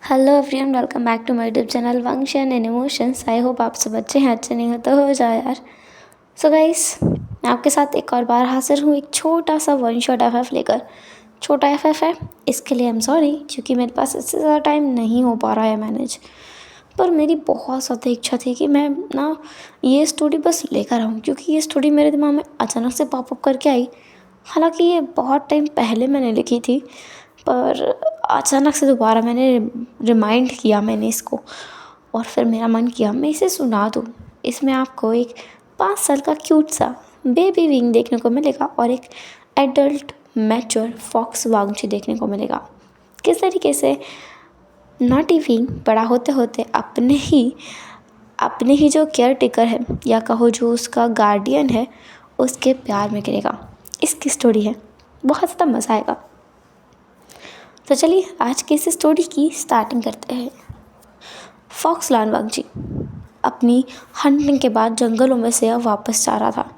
Hello everyone, welcome back to my YouTube channel function and emotions. I hope आप सब अच्छे हैं। अच्छे नहीं हो तो हो जाए यार। सो गाइस, मैं आपके साथ एक और बार हाजिर हूँ एक छोटा सा वन शॉट एफएफ लेकर। छोटा एफएफ है, इसके लिए आई एम सॉरी, क्योंकि मेरे पास इससे ज़्यादा टाइम नहीं हो पा रहा है मैनेज। पर मेरी बहुत ज़्यादा इच्छा थी कि मैं ना ये स्टोरी बस लेकर आऊँ, क्योंकि ये स्टोरी मेरे दिमाग में अचानक से पॉपअप करके आई। हालांकि ये बहुत टाइम पहले मैंने लिखी थी, पर अचानक से दोबारा मैंने रिमाइंड किया मैंने इसको, और फिर मेरा मन किया मैं इसे सुना दूँ। इसमें आपको एक 5 साल का क्यूट सा बेबी विंग देखने को मिलेगा और एक एडल्ट मैच्योर फॉक्स वांगची देखने को मिलेगा। किस तरीके से नॉटी विंग बड़ा होते होते अपने ही जो केयर टेकर है, या कहो जो उसका गार्डियन है, उसके प्यार में गिरेगा। इसकी स्टोरी है, बहुत ज़्यादा मज़ा आएगा। तो चलिए आज की इस स्टोरी की स्टार्टिंग करते हैं। फॉक्स लानवांगची अपनी हंटिंग के बाद जंगलों में से अब वापस जा रहा था।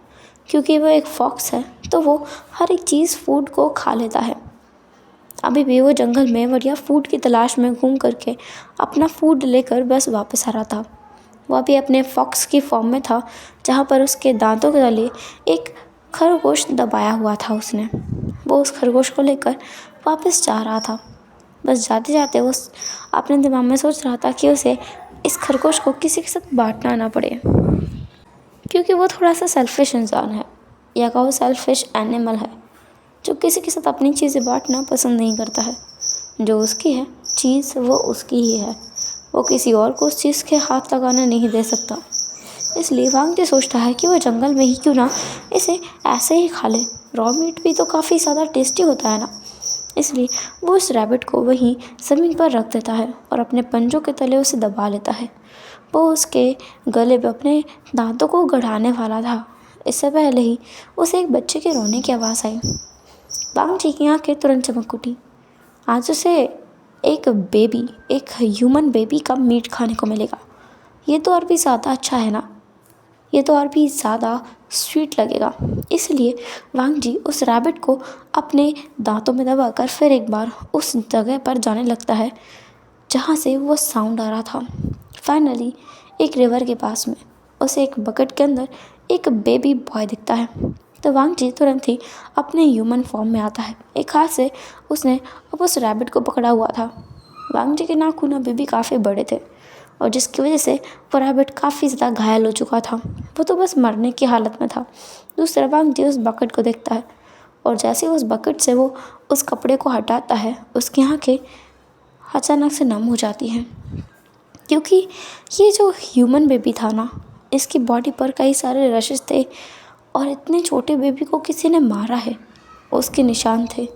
क्योंकि वो एक फॉक्स है तो वो हर एक चीज़ फूड को खा लेता है। अभी भी वो जंगल में बढ़िया फूड की तलाश में घूम करके अपना फूड लेकर बस वापस आ रहा था। वो अभी अपने फॉक्स की फॉर्म में था, जहाँ पर उसके दांतों के तले एक खरगोश दबाया हुआ था। उसने वो उस खरगोश को लेकर वापस जा रहा था। बस जाते जाते वो अपने दिमाग में सोच रहा था कि उसे इस खरगोश को किसी के साथ बांटना ना पड़े, क्योंकि वो थोड़ा सा सेल्फिश इंसान है, या कहो सेल्फिश एनिमल है, जो किसी के साथ अपनी चीज़ें बांटना पसंद नहीं करता है। जो उसकी है चीज़ वो उसकी ही है, वो किसी और को उस चीज़ के हाथ लगाने नहीं दे सकता। इसलिए वांगटी सोचता है कि वो जंगल में ही क्यों ना इसे ऐसे ही खा ले। रॉ मीट भी तो काफ़ी ज़्यादा टेस्टी होता है ना। इसलिए वो उस रैबिट को वहीं ज़मीन पर रख देता है और अपने पंजों के तले उसे दबा लेता है। वो उसके गले पे अपने दांतों को गड़ाने वाला था। इससे पहले ही उसे एक बच्चे के रोने की आवाज़ आई। वांगची की आंखें तुरंत चमक उठी। आज उसे एक ह्यूमन बेबी का मीट खाने को मिलेगा। ये तो और भी ज़्यादा अच्छा है ना, ये तो और भी ज़्यादा स्वीट लगेगा। इसलिए वांगजी उस रैबिट को अपने दांतों में दबाकर फिर एक बार उस जगह पर जाने लगता है जहाँ से वो साउंड आ रहा था। फाइनली एक रिवर के पास में उसे एक बकेट के अंदर एक बेबी बॉय दिखता है। तो वांगजी तुरंत ही अपने ह्यूमन फॉर्म में आता है। एक हाथ से उसने अब उस रैबिट को पकड़ा हुआ था। वांगजी के नाखून अभी भी काफ़ी बड़े थे, और जिसकी वजह से वो रैबिट काफ़ी ज़्यादा घायल हो चुका था। वो तो बस मरने की हालत में था। दूसरा वांगजी उस बकेट को देखता है, और जैसे ही उस बकेट से वो उस कपड़े को हटाता है, उसकी आँखें अचानक से नम हो जाती हैं। क्योंकि ये जो ह्यूमन बेबी था ना, इसकी बॉडी पर कई सारे रशेस थे, और इतने छोटे बेबी को किसी ने मारा है, उसके निशान थे।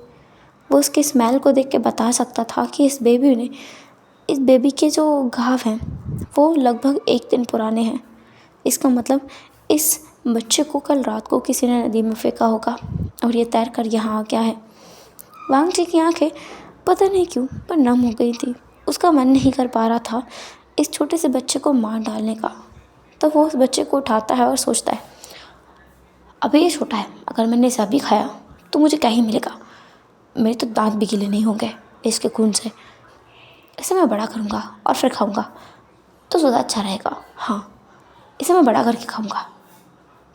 वो उसके स्मेल को देख के बता सकता था कि इस बेबी के जो घाव हैं वो लगभग 1 दिन पुराने हैं। इसका मतलब इस बच्चे को कल रात को किसी ने नदी में फेंका होगा, और ये तैर कर यहाँ आ गया है। वांगजी की आंखें पता नहीं क्यों पर नम हो गई थी। उसका मन नहीं कर पा रहा था इस छोटे से बच्चे को मार डालने का। तो वो उस बच्चे को उठाता है और सोचता है, अभी ये छोटा है, अगर मैंने इसे अभी खाया तो मुझे क्या ही मिलेगा। मेरे तो दांत भी गीले नहीं होंगे इसके खून से। इसे मैं बड़ा करूँगा और फिर खाऊँगा तो ज़्यादा अच्छा रहेगा। हाँ, इसे मैं बड़ा करके खाऊँगा।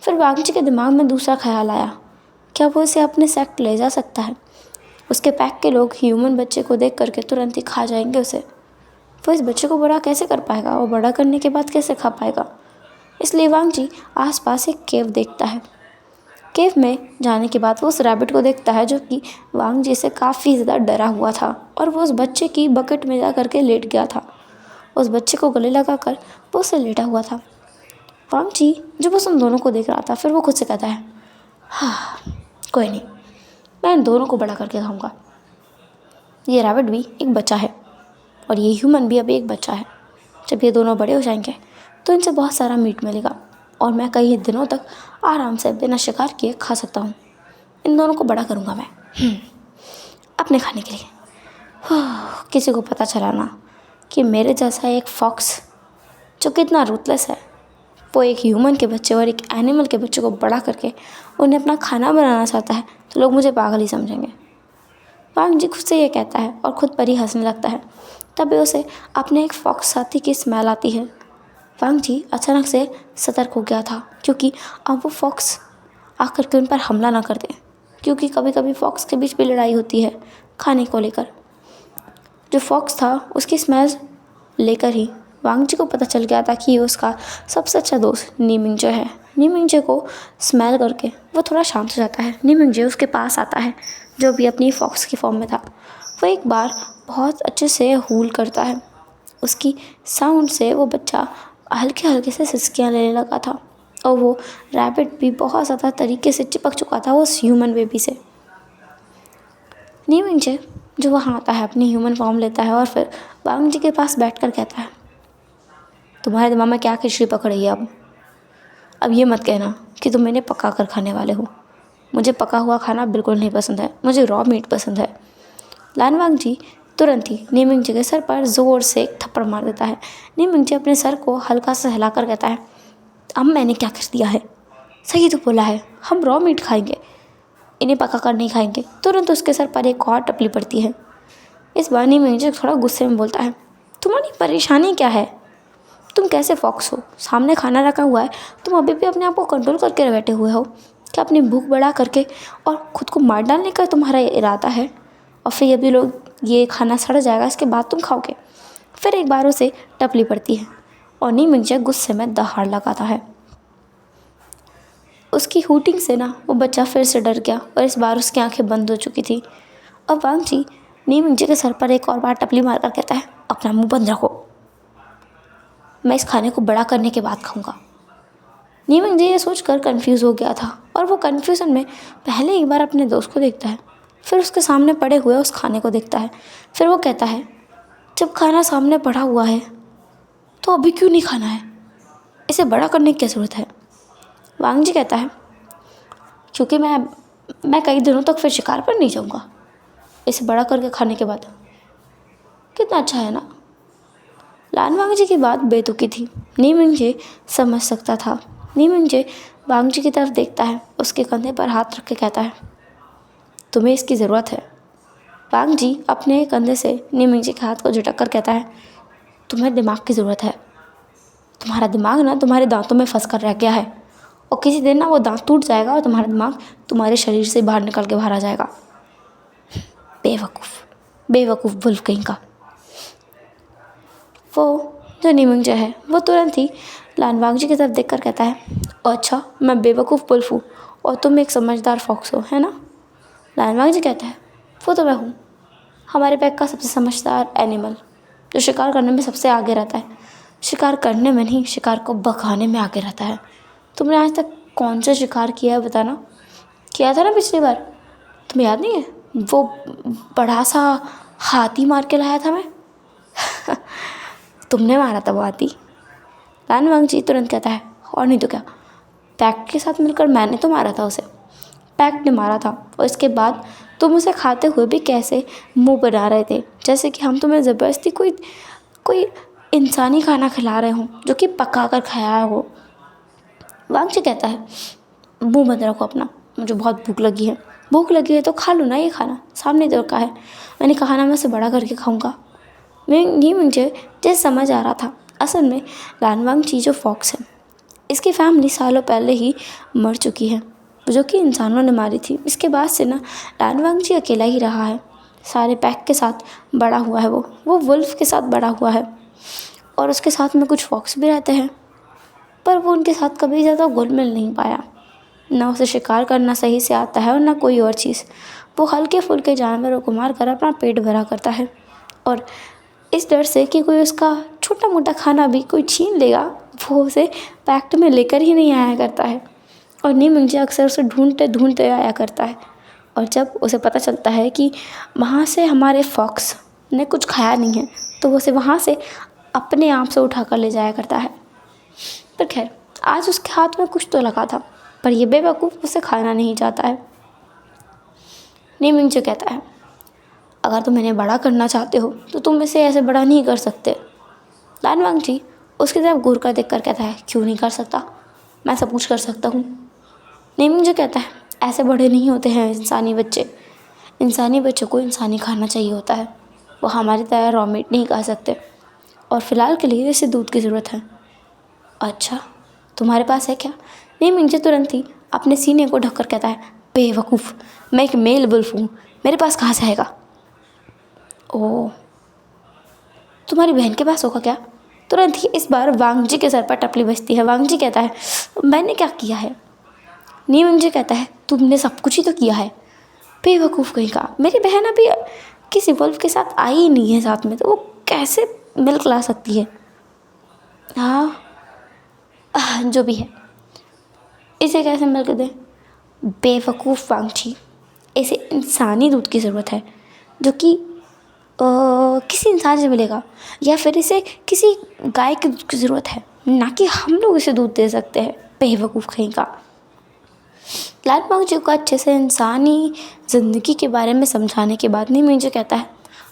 फिर वांगची के दिमाग में दूसरा ख्याल आया, क्या वो इसे अपने सेक्ट ले जा सकता है। उसके पैक के लोग ह्यूमन बच्चे को देख करके तुरंत ही खा जाएंगे उसे। वो इस बच्चे को बड़ा कैसे कर पाएगा, और बड़ा करने के बाद कैसे खा पाएगा। इसलिए वांगची आसपास एक केव देखता है। केव में जाने के बाद वो उस रैबिट को देखता है, जो कि वांगजी से काफ़ी ज़्यादा डरा हुआ था, और वो उस बच्चे की बकेट में जा करके लेट गया था। उस बच्चे को गले लगाकर वो उससे लेटा हुआ था। वांगजी जब बस उन दोनों को देख रहा था, फिर वो खुद से कहता है, हाँ कोई नहीं, मैं इन दोनों को बड़ा करके खाऊंगा। ये रैबिट भी एक बच्चा है, और ये ह्यूमन भी अभी एक बच्चा है। जब ये दोनों बड़े हो जाएंगे तो इनसे बहुत सारा मीट मिलेगा, और मैं कई दिनों तक आराम से बिना शिकार किए खा सकता हूँ। इन दोनों को बड़ा करूँगा मैं अपने खाने के लिए। किसी को पता चला ना कि मेरे जैसा एक फॉक्स जो कितना रूथलेस है, वो एक ह्यूमन के बच्चे और एक एनिमल के बच्चे को बड़ा करके उन्हें अपना खाना बनाना चाहता है, तो लोग मुझे पागल ही समझेंगे। वांगजी खुद से ये कहता है और खुद पर ही हंसने लगता है। तभी उसे अपने एक फॉक्स साथी की स्मेल आती है। वांग जी अचानक से सतर्क हो गया था, क्योंकि अब वो फॉक्स आकर के उन पर हमला ना कर दे, क्योंकि कभी कभी फॉक्स के बीच भी लड़ाई होती है खाने को लेकर। जो फॉक्स था उसकी स्मेल लेकर ही वांग जी को पता चल गया था कि ये उसका सबसे अच्छा दोस्त नीमिंगजे है। नीमिंगजे को स्मेल करके वो थोड़ा शांत हो जाता है। नीमिंगजे उसके पास आता है, जो भी अपनी फॉक्स की फॉर्म में था। वो एक बार बहुत अच्छे से हूल करता है। उसकी साउंड से वो बच्चा हल्के हल्के से सिसकियाँ लेने लगा था, और वो रैबिट भी बहुत ज़्यादा तरीके से चिपक चुका था उस ह्यूमन बेबी से। नीमिंगजे जो वहाँ आता है अपनी ह्यूमन फॉर्म लेता है, और फिर वांग जी के पास बैठकर कहता है, तुम्हारे दिमाग में क्या खिचड़ी पकड़ रही है अब ये मत कहना कि तुम मैंने पका कर खाने वाले हो। मुझे पका हुआ खाना बिल्कुल नहीं पसंद है, मुझे रॉ मीट पसंद है। लान वांग जी तुरंत ही नीमिंगजे के सर पर ज़ोर से एक थप्पड़ मार देता है। नीमिंगजे अपने सर को हल्का सा हिलाकर कहता है, अब मैंने क्या कर दिया है? सही तो बोला है, हम रॉ मीट खाएंगे, इन्हें पका कर नहीं खाएंगे। तुरंत उसके सर पर एक और टपली पड़ती है। इस बार नीमिंगजे थोड़ा गुस्से में बोलता है, तुम्हारी परेशानी क्या है? तुम कैसे फॉक्स हो? सामने खाना रखा हुआ है, तुम अभी भी अपने आप को कंट्रोल करके बैठे हुए हो क्या? अपनी भूख बढ़ा करके और खुद को मार डालने का तुम्हारा इरादा है? और फिर ये भी लोग ये खाना सड़ जाएगा, इसके बाद तुम खाओगे। फिर एक बार उसे टपली पड़ती है और नीमिंगजे गुस्से में दहाड़ लगाता है। उसकी हूटिंग से ना वो बच्चा फिर से डर गया, और इस बार उसकी आंखें बंद हो चुकी थी। अब वांग जी नीमिंगजे के सर पर एक और बार टपली मारकर कहता है, अपना मुंह बंद रखो, मैं इस खाने को बड़ा करने के बाद खाऊंगा। नीमिंगजे ये सोचकर कंफ्यूज हो गया था, और वो कंफ्यूजन में पहले एक बार अपने दोस्त को देखता है, फिर उसके सामने पड़े हुए उस खाने को देखता है। फिर वो कहता है, जब खाना सामने पड़ा हुआ है तो अभी क्यों नहीं खाना है? इसे बड़ा करने की क्या ज़रूरत है? वांग जी कहता है, क्योंकि मैं कई दिनों तक फिर शिकार पर नहीं जाऊँगा इसे बड़ा करके खाने के बाद। कितना अच्छा है ना? लान वांग जी की बात बेतुकी थी। नीमिंगजे समझ सकता था। नीमिंगजे वांग जी की तरफ देखता है, उसके कंधे पर हाथ रख के कहता है, तुम्हें इसकी ज़रूरत है। वांग जी अपने कंधे से नीमिंगजे के हाथ को झटक कर कहता है, तुम्हें दिमाग की ज़रूरत है। तुम्हारा दिमाग ना तुम्हारे दांतों में फंस कर रह गया है, और किसी दिन ना वो दांत टूट जाएगा और तुम्हारा दिमाग तुम्हारे शरीर से बाहर निकल के बाहर आ जाएगा। बेवकूफ़ वुल्फ कहीं का। वो जो नीमिंगजे है वो तुरंत ही लान वांग जी की तरफ देखकर कहता है, अच्छा मैं बेवकूफ़ वुल्फ हूँ और तुम एक समझदार फॉक्स हो, है ना? लान वांग जी कहता है, वो तो मैं हूँ, हमारे पैक का सबसे समझदार एनिमल, जो शिकार करने में सबसे आगे रहता है। शिकार करने में नहीं, शिकार को भगाने में आगे रहता है। तुमने आज तक कौन सा शिकार किया है बताना? किया था ना पिछली बार, तुम्हें याद नहीं है? वो बड़ा सा हाथी मार के लाया था मैं। तुमने मारा था वो हाथी। लान वांग जी तुरंत कहता है, और नहीं तो क्या, पैक के साथ मिलकर मैंने तो मारा था उसे। पैक ने मारा था, और इसके बाद तुम उसे खाते हुए भी कैसे मुंह बना रहे थे, जैसे कि हम तुम्हें ज़बरदस्ती कोई इंसानी खाना खिला रहे हों जो कि पका कर खाया हो। वांग जी कहता है, मुंह बंद रखो अपना, मुझे बहुत भूख लगी है। भूख लगी है तो खा लो ना, ये खाना सामने तो रखा है, मैंने कहा ना मैं उसे बड़ा करके खाऊंगा। नहीं, मुझे जैसे समझ आ रहा था, असल में लान वांग जी जो फॉक्स है, इसकी फैमिली सालों पहले ही मर चुकी है, जो कि इंसानों ने मारी थी। इसके बाद से ना लान वांग जी अकेला ही रहा है, सारे पैक के साथ बड़ा हुआ है। वो वुल्फ के साथ बड़ा हुआ है, और उसके साथ में कुछ फॉक्स भी रहते हैं, पर वो उनके साथ कभी ज़्यादा घुल मिल नहीं पाया। ना उसे शिकार करना सही से आता है और ना कोई और चीज़। वो हल्के फुल्के जानवरों को मार कर अपना पेट भरा करता है, और इस डर से कि कोई उसका छोटा मोटा खाना भी कोई छीन लेगा, वो उसे पैक्ट में लेकर ही नहीं आया करता है। और नीमिंगजे अक्सर उसे ढूंढते ढूंढते आया करता है, और जब उसे पता चलता है कि वहाँ से हमारे फॉक्स ने कुछ खाया नहीं है, तो वो उसे वहाँ से अपने आप से उठा कर ले जाया करता है। पर खैर, आज उसके हाथ में कुछ तो लगा था, पर यह बेवकूफ़ उसे खाना नहीं चाहता है। नीमिंगजे कहता है, अगर तुम इन्हें बड़ा करना चाहते हो तो तुम इसे ऐसे बड़ा नहीं कर सकते। लान वांग जी उसकी तरफ घूर कर देख कर कहता है, क्यों नहीं कर सकता, मैं सब कुछ कर सकता हूँ। नीमिंगजे कहता है, ऐसे बड़े नहीं होते हैं इंसानी बच्चे। इंसानी बच्चों को इंसानी खाना चाहिए होता है। वो हमारी तरह रॉ मीट नहीं खा सकते और फ़िलहाल के लिए इसे दूध की ज़रूरत है। अच्छा, तुम्हारे पास है क्या? नहीं, मिंजे तुरंत ही अपने सीने को ढककर कहता है, बेवकूफ़, मैं एक मेल वुल्फ हूँ, मेरे पास कहाँ से आएगा? ओह, तुम्हारी बहन के पास होगा क्या? तुरंत ही इस बार वांगजी के सर पर टपली बजती है। वांगजी कहता है, मैंने क्या किया है? नी मिंजे कहता है, तुमने सब कुछ ही तो किया है। बेवकूफ़ कहीं का, मेरी बहन अभी किसी वुल्फ के साथ आई ही नहीं है साथ में, तो वो कैसे मिल्क ला सकती है? हाँ, जो भी है, इसे कैसे मिल्क दें? बेवकूफ़ वांगजी, इसे इंसानी दूध की ज़रूरत है जो कि किसी इंसान से मिलेगा, या फिर इसे किसी गाय के दूध की ज़रूरत है, ना कि हम लोग इसे दूध दे सकते हैं। बेवकूफ़ कहीं का। लाल वांगजी को अच्छे से इंसानी ज़िंदगी के बारे में समझाने के बाद नहीं मुझे कहता है,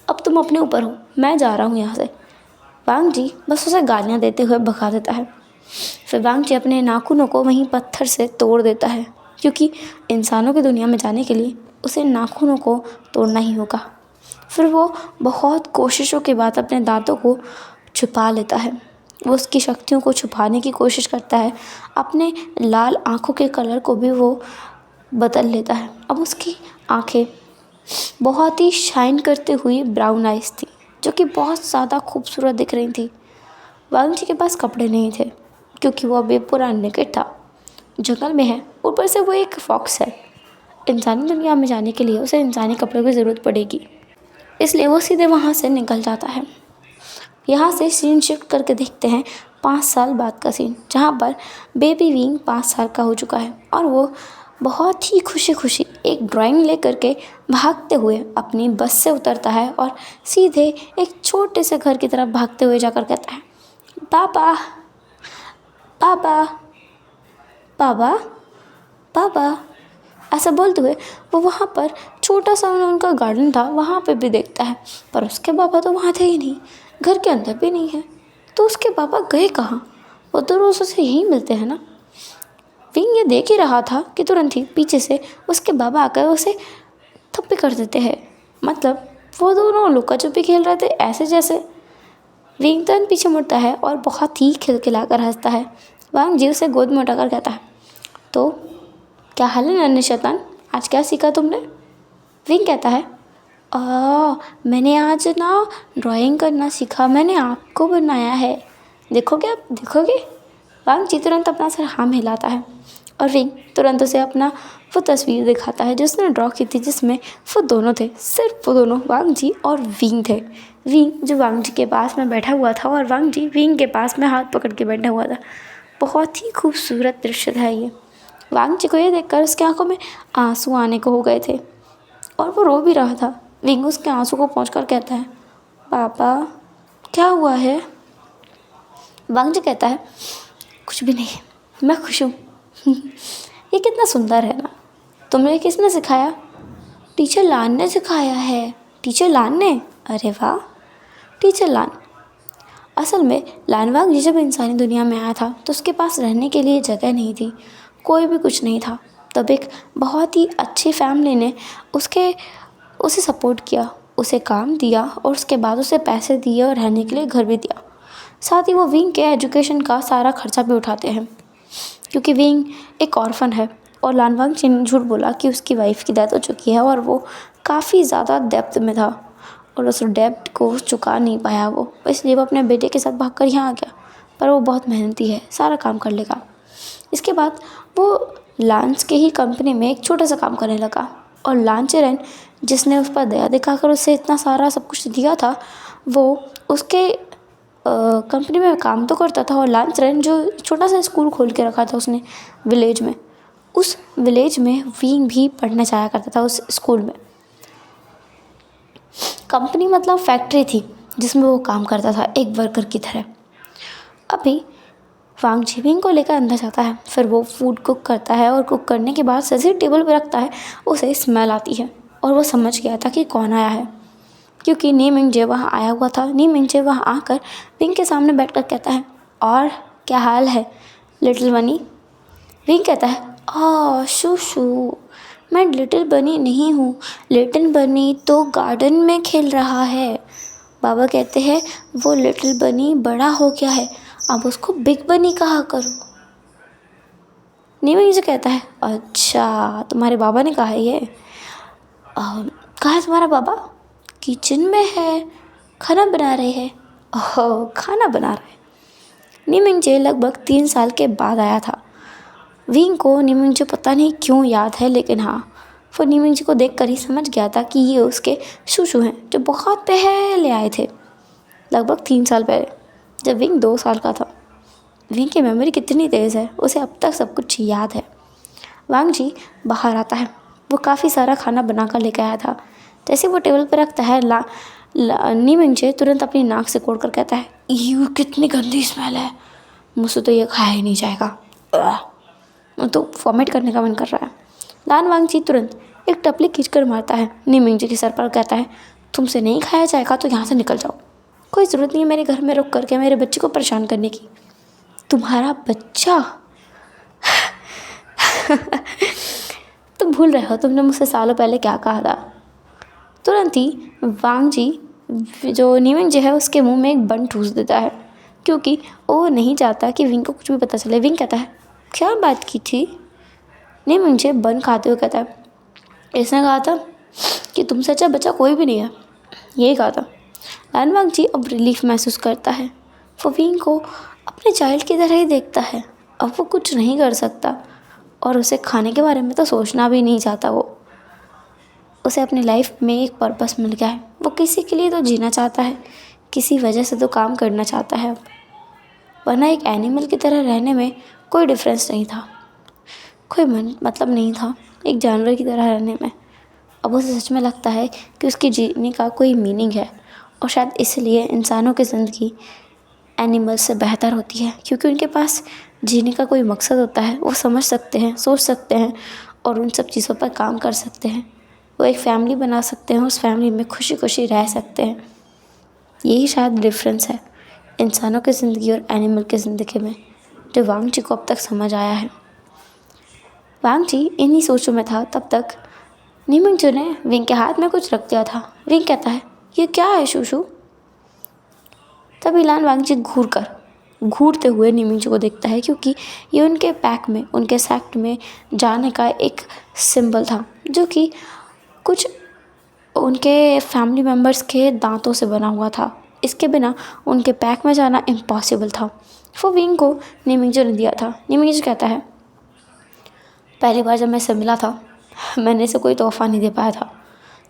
अब तुम अपने ऊपर हो, मैं जा रहा हूँ यहाँ से। वांगजी बस उसे गालियाँ देते हुए भगा देता है। फिर वांगजी अपने नाखूनों को वहीं पत्थर से तोड़ देता है, क्योंकि इंसानों की दुनिया में जाने के लिए उसे नाखूनों को तोड़ना ही होगा। फिर वो बहुत कोशिशों के बाद अपने दांतों को छुपा लेता है। वो उसकी शक्तियों को छुपाने की कोशिश करता है। अपने लाल आँखों के कलर को भी वो बदल लेता है। अब उसकी आँखें बहुत ही शाइन करते हुई ब्राउन आइज़ थी, जो कि बहुत ज़्यादा खूबसूरत दिख रही थी। वांगजी के पास कपड़े नहीं थे, क्योंकि वो अभी पूरा नेकेड था। जंगल में है, ऊपर से वो एक फॉक्स है। इंसानी दुनिया में जाने के लिए उसे इंसानी कपड़ों की ज़रूरत पड़ेगी, इसलिए वो सीधे वहाँ से निकल जाता है। यहाँ से सीन शिफ्ट करके देखते हैं 5 साल बाद का सीन, जहाँ पर बेबी विंग 5 साल का हो चुका है और वो बहुत ही खुशी खुशी एक ड्राइंग लेकर के भागते हुए अपनी बस से उतरता है और सीधे एक छोटे से घर की तरफ भागते हुए जाकर कहता है, पापा, पापा, पापा, पापा। ऐसा बोलते हुए वो वहाँ पर छोटा सा उनका गार्डन था, वहाँ पे भी देखता है, पर उसके पापा तो वहाँ थे ही नहीं, घर के अंदर भी नहीं है। तो उसके पापा गए कहाँ? वो तो रोज़ उसे यहीं मिलते हैं ना। विंग ये देख ही रहा था कि तुरंत ही पीछे से उसके बाबा आकर उसे थप्पी कर देते हैं। मतलब वो दोनों लुका छुपी खेल रहे थे, ऐसे जैसे। विंग तुरंत पीछे मुड़ता है और बहुत ही खिलखिलाकर हंसता है। वांगजी उसे गोद में उठाकर कहता है, तो क्या हाल है नन्हे शैतान, आज क्या सीखा तुमने? विंग कहता है, मैंने आज ना ड्राइंग करना सीखा, मैंने आपको बनाया है, देखोगे आप, देखोगे? वांगजी तुरंत अपना सर हाँ हिलाता है और विंग तुरंत उसे अपना वो तस्वीर दिखाता है जो उसने ड्रॉ की थी, जिसमें वो दोनों थे, सिर्फ वो दोनों, वांगजी और विंग थे। विंग जो वांगजी के पास में बैठा हुआ था और वांगजी विंग के पास में हाथ पकड़ के बैठा हुआ था। बहुत ही खूबसूरत दृश्य था ये। वांगजी को ये देखकर उसकी आंखों में आंसू आने को हो गए थे और वो रो भी रहा था। विंग उसके आंसू को पोंछकर कहता है, पापा क्या हुआ है? वांगजी कहता है, कुछ भी नहीं, मैं खुश हूँ। ये कितना सुंदर है ना। तुम्हें किसने सिखाया? टीचर लान ने सिखाया है। टीचर लान ने? अरे वाह, टीचर लान। असल में लान वांगजी जब इंसानी दुनिया में आया था तो उसके पास रहने के लिए जगह नहीं थी, कोई भी कुछ नहीं था। तब एक बहुत ही अच्छी फैमिली ने उसे सपोर्ट किया, उसे काम दिया और उसके बाद उसे पैसे दिए और रहने के लिए घर भी दिया। साथ ही वो विंग के एजुकेशन का सारा खर्चा भी उठाते हैं, क्योंकि विंग एक ऑर्फन है और लान वांगजी ने झूठ बोला कि उसकी वाइफ की डेथ हो चुकी है और वो काफ़ी ज़्यादा डेप्थ में था और उस डेप्थ को चुका नहीं पाया वो, इसलिए वो अपने बेटे के साथ भागकर यहाँ आ गया। पर वो बहुत मेहनती है, सारा काम कर लेगा। इसके बाद वो लांस के ही कंपनी में एक छोटा सा काम करने लगा और लांचेरन, जिसने उस पर दया दिखाकर उसे इतना सारा सब कुछ दिया था, वो उसके कंपनी में काम तो करता था। और लांचेरन जो छोटा सा स्कूल खोल के रखा था उसने विलेज में, उस विलेज में विंग भी पढ़ने जाया करता था उस स्कूल में। कंपनी मतलब फैक्ट्री थी जिसमें वो काम करता था एक वर्कर की तरह। अभी वांगजी विंग को लेकर अंदर जाता है, फिर वो फूड कुक करता है और कुक करने के बाद सजी टेबल पर रखता है। उसे स्मेल आती है और वो समझ गया था कि कौन आया है, क्योंकि नी मिंजे वहाँ आया हुआ था। नी मिंजे वहाँ आकर विंग के सामने बैठकर कहता है, और क्या हाल है लिटिल वनी? विंग कहता है, शू शू, मैं लिटिल बनी नहीं हूँ, लिटिल बनी तो गार्डन में खेल रहा है। बाबा कहते हैं वो लिटिल बनी बड़ा हो गया है, अब उसको बिग बनी कहा करो। नीमू से कहता है अच्छा तुम्हारे बाबा ने कहा है ये। कहाँ है तुम्हारा बाबा? किचन में है, खाना बना रहे हैं। ओह खाना बना रहे। नीमिंगजे लगभग 3 साल के बाद आया था। विंग को नीमिंगजे पता नहीं क्यों याद है, लेकिन हाँ वो नीमिंगजे को देखकर ही समझ गया था कि ये उसके शूशू हैं जो बहुत पहले आए थे, लगभग 3 साल पहले, जब विंग 2 साल का था। विंग की मेमोरी कितनी तेज़ है, उसे अब तक सब कुछ याद है। वांग जी बाहर आता है। वो काफ़ी सारा खाना बनाकर लेकर आया था। जैसे वो टेबल पर रखता है नीमिंगजे तुरंत अपनी नाक से कोड़कर कहता है यू कितनी गंदी स्मेल है, मुझसे तो ये खाया ही नहीं जाएगा, तो वॉमिट करने का मन कर रहा है। लान वांग जी तुरंत एक टपली खींचकर मारता है नीमिंगजे के सर पर, कहता है तुमसे नहीं खाया जाएगा तो यहाँ से निकल जाओ, कोई ज़रूरत नहीं है मेरे घर में रुक करके मेरे बच्चे को परेशान करने की। तुम्हारा बच्चा? तुम भूल रहे हो तुमने मुझसे सालों पहले क्या कहा था। तुरंत ही वांग जी जो नीमिंगजे है उसके मुंह में एक बन ठूस देता है, क्योंकि वो नहीं चाहता कि विंग को कुछ भी पता चले। विंग कहता है क्या बात की थी? नीमिंगजे बन खाते हुए कहता है इसने कहा था कि तुमसे अच्छा बच्चा कोई भी नहीं है, यही कहा था। लान वांग जी अब रिलीफ महसूस करता है। वो विंग को अपने चाइल्ड की तरह ही देखता है। अब वो कुछ नहीं कर सकता और उसे खाने के बारे में तो सोचना भी नहीं चाहता। वो उसे अपनी लाइफ में एक पर्पस मिल गया है। वो किसी के लिए तो जीना चाहता है, किसी वजह से तो काम करना चाहता है। वरना एक एनिमल की तरह रहने में कोई डिफरेंस नहीं था, कोई मतलब नहीं था एक जानवर की तरह रहने में। अब उसे सच में लगता है कि उसकी जीने का कोई मीनिंग है, और शायद इसलिए इंसानों की ज़िंदगी एनिमल्स से बेहतर होती है, क्योंकि उनके पास जीने का कोई मकसद होता है। वो समझ सकते हैं, सोच सकते हैं और उन सब चीज़ों पर काम कर सकते हैं। वो एक फैमिली बना सकते हैं, उस फैमिली में खुशी खुशी रह सकते हैं। यही शायद डिफरेंस है इंसानों की ज़िंदगी और एनिमल की ज़िंदगी में, जो वांग जी को अब तक समझ आया है। वांग जी इन्हीं सोचों में था तब तक नीमिंगजे ने विंग के हाथ में कुछ रख दिया था। विंग कहता है ये क्या है शूशू? तभी लान वांग जी घूरते हुए नीमिंगजे को देखता है, क्योंकि ये उनके पैक में, उनके सेक्ट में जाने का एक सिंबल था, जो कि कुछ उनके फैमिली मेम्बर्स के दांतों से बना हुआ था। इसके बिना उनके पैक में जाना इम्पॉसिबल था। वो विंग को नीमिंगजे ने दिया था। नीमिंगजे कहता है पहली बार जब मैं इससे मिला था मैंने इसे कोई तोहफा नहीं दे पाया था,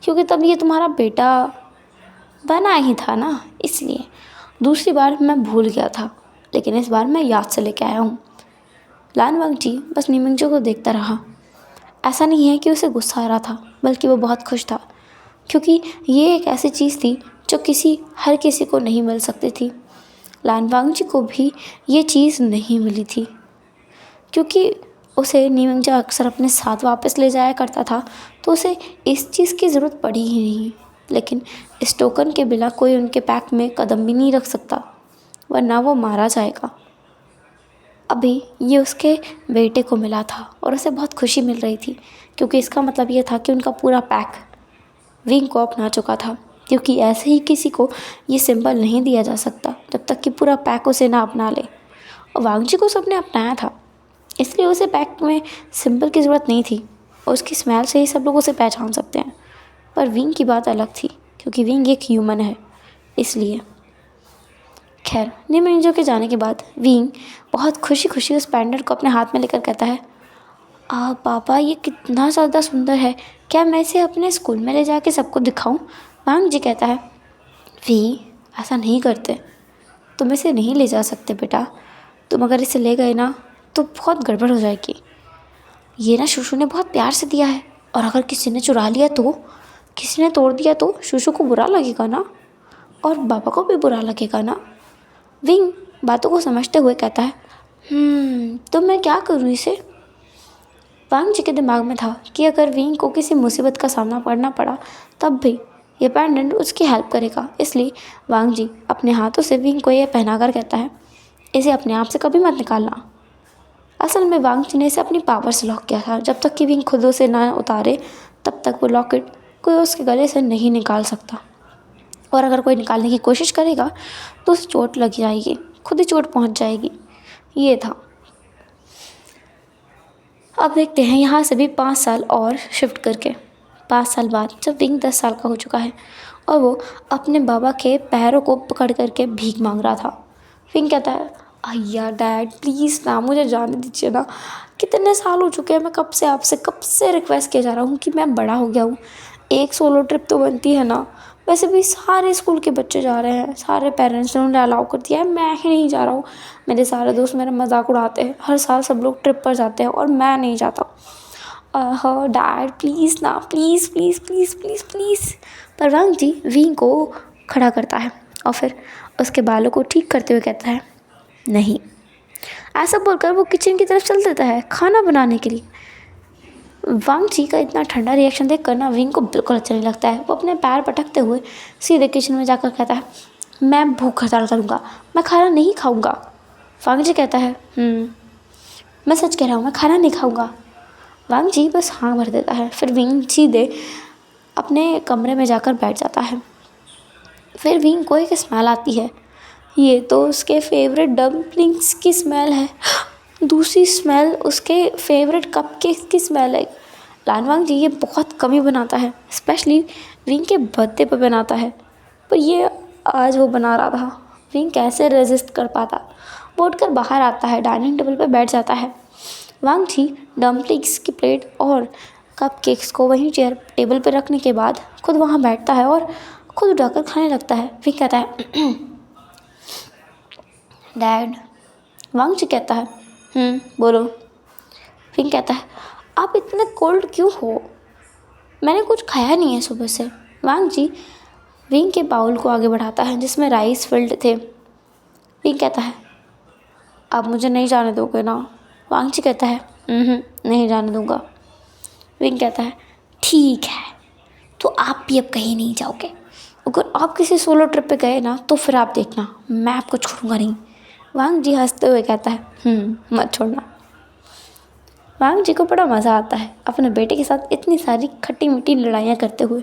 क्योंकि तब ये तुम्हारा बेटा बना ही था ना, इसलिए। दूसरी बार मैं भूल गया था, लेकिन इस बार मैं याद से लेके आया हूँ। लान वांग जी बस नीमिंगजे को देखता रहा। ऐसा नहीं है कि उसे गुस्सा आ रहा था, बल्कि वो बहुत खुश था, क्योंकि ये एक ऐसी चीज़ थी जो हर किसी को नहीं मिल सकती थी। लान वांग जी को भी ये चीज़ नहीं मिली थी, क्योंकि उसे नीमिंगजे अक्सर अपने साथ वापस ले जाया करता था, तो उसे इस चीज़ की ज़रूरत पड़ी ही नहीं। लेकिन इस टोकन के बिना कोई उनके पैक में कदम भी नहीं रख सकता, वरना वो मारा जाएगा। अभी ये उसके बेटे को मिला था और उसे बहुत खुशी मिल रही थी, क्योंकि इसका मतलब ये था कि उनका पूरा पैक विंग को अपना चुका था, क्योंकि ऐसे ही किसी को ये सिंबल नहीं दिया जा सकता जब तक कि पूरा पैक उसे ना अपना ले। और वांग जी को सबने अपनाया था, इसलिए उसे पैक में सिंबल की ज़रूरत नहीं थी, और उसकी स्मेल से ही सब लोग उसे पहचान सकते हैं। पर विंग की बात अलग थी, क्योंकि विंग एक ह्यूमन है, इसलिए। खैर नीमिंगजे के जाने के बाद विंग बहुत खुशी खुशी उस पेंडेंट को अपने हाथ में लेकर कहता है पापा ये कितना ज़्यादा सुंदर है, क्या मैं इसे अपने स्कूल में ले जाके सबको दिखाऊं? वांग जी कहता है वी ऐसा नहीं करते, तुम इसे नहीं ले जा सकते बेटा। तुम अगर इसे ले गए ना तो बहुत गड़बड़ हो जाएगी। ये ना शूशू ने बहुत प्यार से दिया है, और अगर किसी ने चुरा लिया तो, किसी ने तोड़ दिया तो शूशू को बुरा लगेगा ना, और पापा को भी बुरा लगेगा ना। विंग बातों को समझते हुए कहता है तो मैं क्या करूँ इसे? वांग जी के दिमाग में था कि अगर विंग को किसी मुसीबत का सामना करना पड़ा तब भी ये पेंडेंट उसकी हेल्प करेगा, इसलिए वांग जी अपने हाथों से विंग को ये पहना कर कहता है इसे अपने आप से कभी मत निकालना। असल में वांगची ने इसे अपनी पावर से लॉक किया था। जब तक कि विंग खुद उसे ना उतारे तब तक वो लॉकेट कोई उसके गले से नहीं निकाल सकता, और अगर कोई निकालने की कोशिश करेगा तो उसे चोट लग जाएगी, खुद ही चोट पहुंच जाएगी। ये था। अब देखते हैं यहाँ से भी 5 साल और शिफ्ट करके। 5 साल बाद जब विंग 10 साल का हो चुका है और वो अपने बाबा के पैरों को पकड़ करके भीख मांग रहा था। विंग कहता है, अय्या डैड प्लीज़ ना, मुझे जाने दीजिए ना, कितने साल हो चुके हैं, मैं कब से रिक्वेस्ट किया जा रहा हूँ कि मैं बड़ा हो गया हूँ, एक सोलो ट्रिप तो बनती है ना। वैसे भी सारे स्कूल के बच्चे जा रहे हैं, सारे पेरेंट्स ने उन्हें अलाउ कर दिया है, मैं ही नहीं जा रहा हूँ। मेरे सारे दोस्त मेरा मजाक उड़ाते हैं, हर साल सब लोग ट्रिप पर जाते हैं और मैं नहीं जाता। हाँ डैड प्लीज़ ना, please please please please please. पर वांग जी विंग को खड़ा करता है और फिर उसके बालों को ठीक करते हुए कहता है, नहीं। ऐसा बोलकर वो किचन की तरफ चल देता है खाना बनाने के लिए। वांग जी का इतना ठंडा रिएक्शन देख कर ना विंग को बिल्कुल अच्छा नहीं लगता है। वो अपने पैर पटकते हुए सीधे किचन में जाकर कहता है, मैं भूख हड़ताल करूँगा, मैं खाना नहीं खाऊंगा। वांग जी कहता है, मैं सच कह रहा हूँ, मैं खाना नहीं खाऊंगा। वांग जी बस हाँ भर देता है। फिर विंग सीधे अपने कमरे में जाकर बैठ जाता है। फिर विंग को एक स्मेल आती है। ये तो उसके फेवरेट डम्पलिंग्स की स्मेल है। दूसरी स्मेल उसके फेवरेट कपकेक्स की स्मेल है। लानवांग जी ये बहुत कम ही बनाता है, स्पेशली विंग के बर्थडे पर बनाता है, पर ये आज वो बना रहा था। विंग कैसे रेजिस्ट कर पाता। वो उठकर बाहर आता है, डाइनिंग टेबल पर बैठ जाता है। वांग जी डम्पलिंग्स की प्लेट और कपकेक्स को वहीं चेयर टेबल पर रखने के बाद खुद वहाँ बैठता है और खुद उठाकर खाने लगता है। विंग कहता है, डैड। वांग जी कहता है, बोलो। विंग कहता है, आप इतने कोल्ड क्यों हो, मैंने कुछ खाया नहीं है सुबह से। वांग जी विंग के बाउल को आगे बढ़ाता है जिसमें राइस फिल्ड थे। विंग कहता है, आप मुझे नहीं जाने दोगे ना। वांग जी कहता है, नहीं जाने दूंगा। विंग कहता है, ठीक है, तो आप भी अब कहीं नहीं जाओगे। अगर आप किसी सोलो ट्रिप पे गए ना तो फिर आप देखना, मैं आपको छोड़ूंगा नहीं। वांग जी हंसते हुए कहता है, मत छोड़ना। वांग जी को बड़ा मज़ा आता है अपने बेटे के साथ इतनी सारी खट्टी मीठी लड़ाइयाँ करते हुए।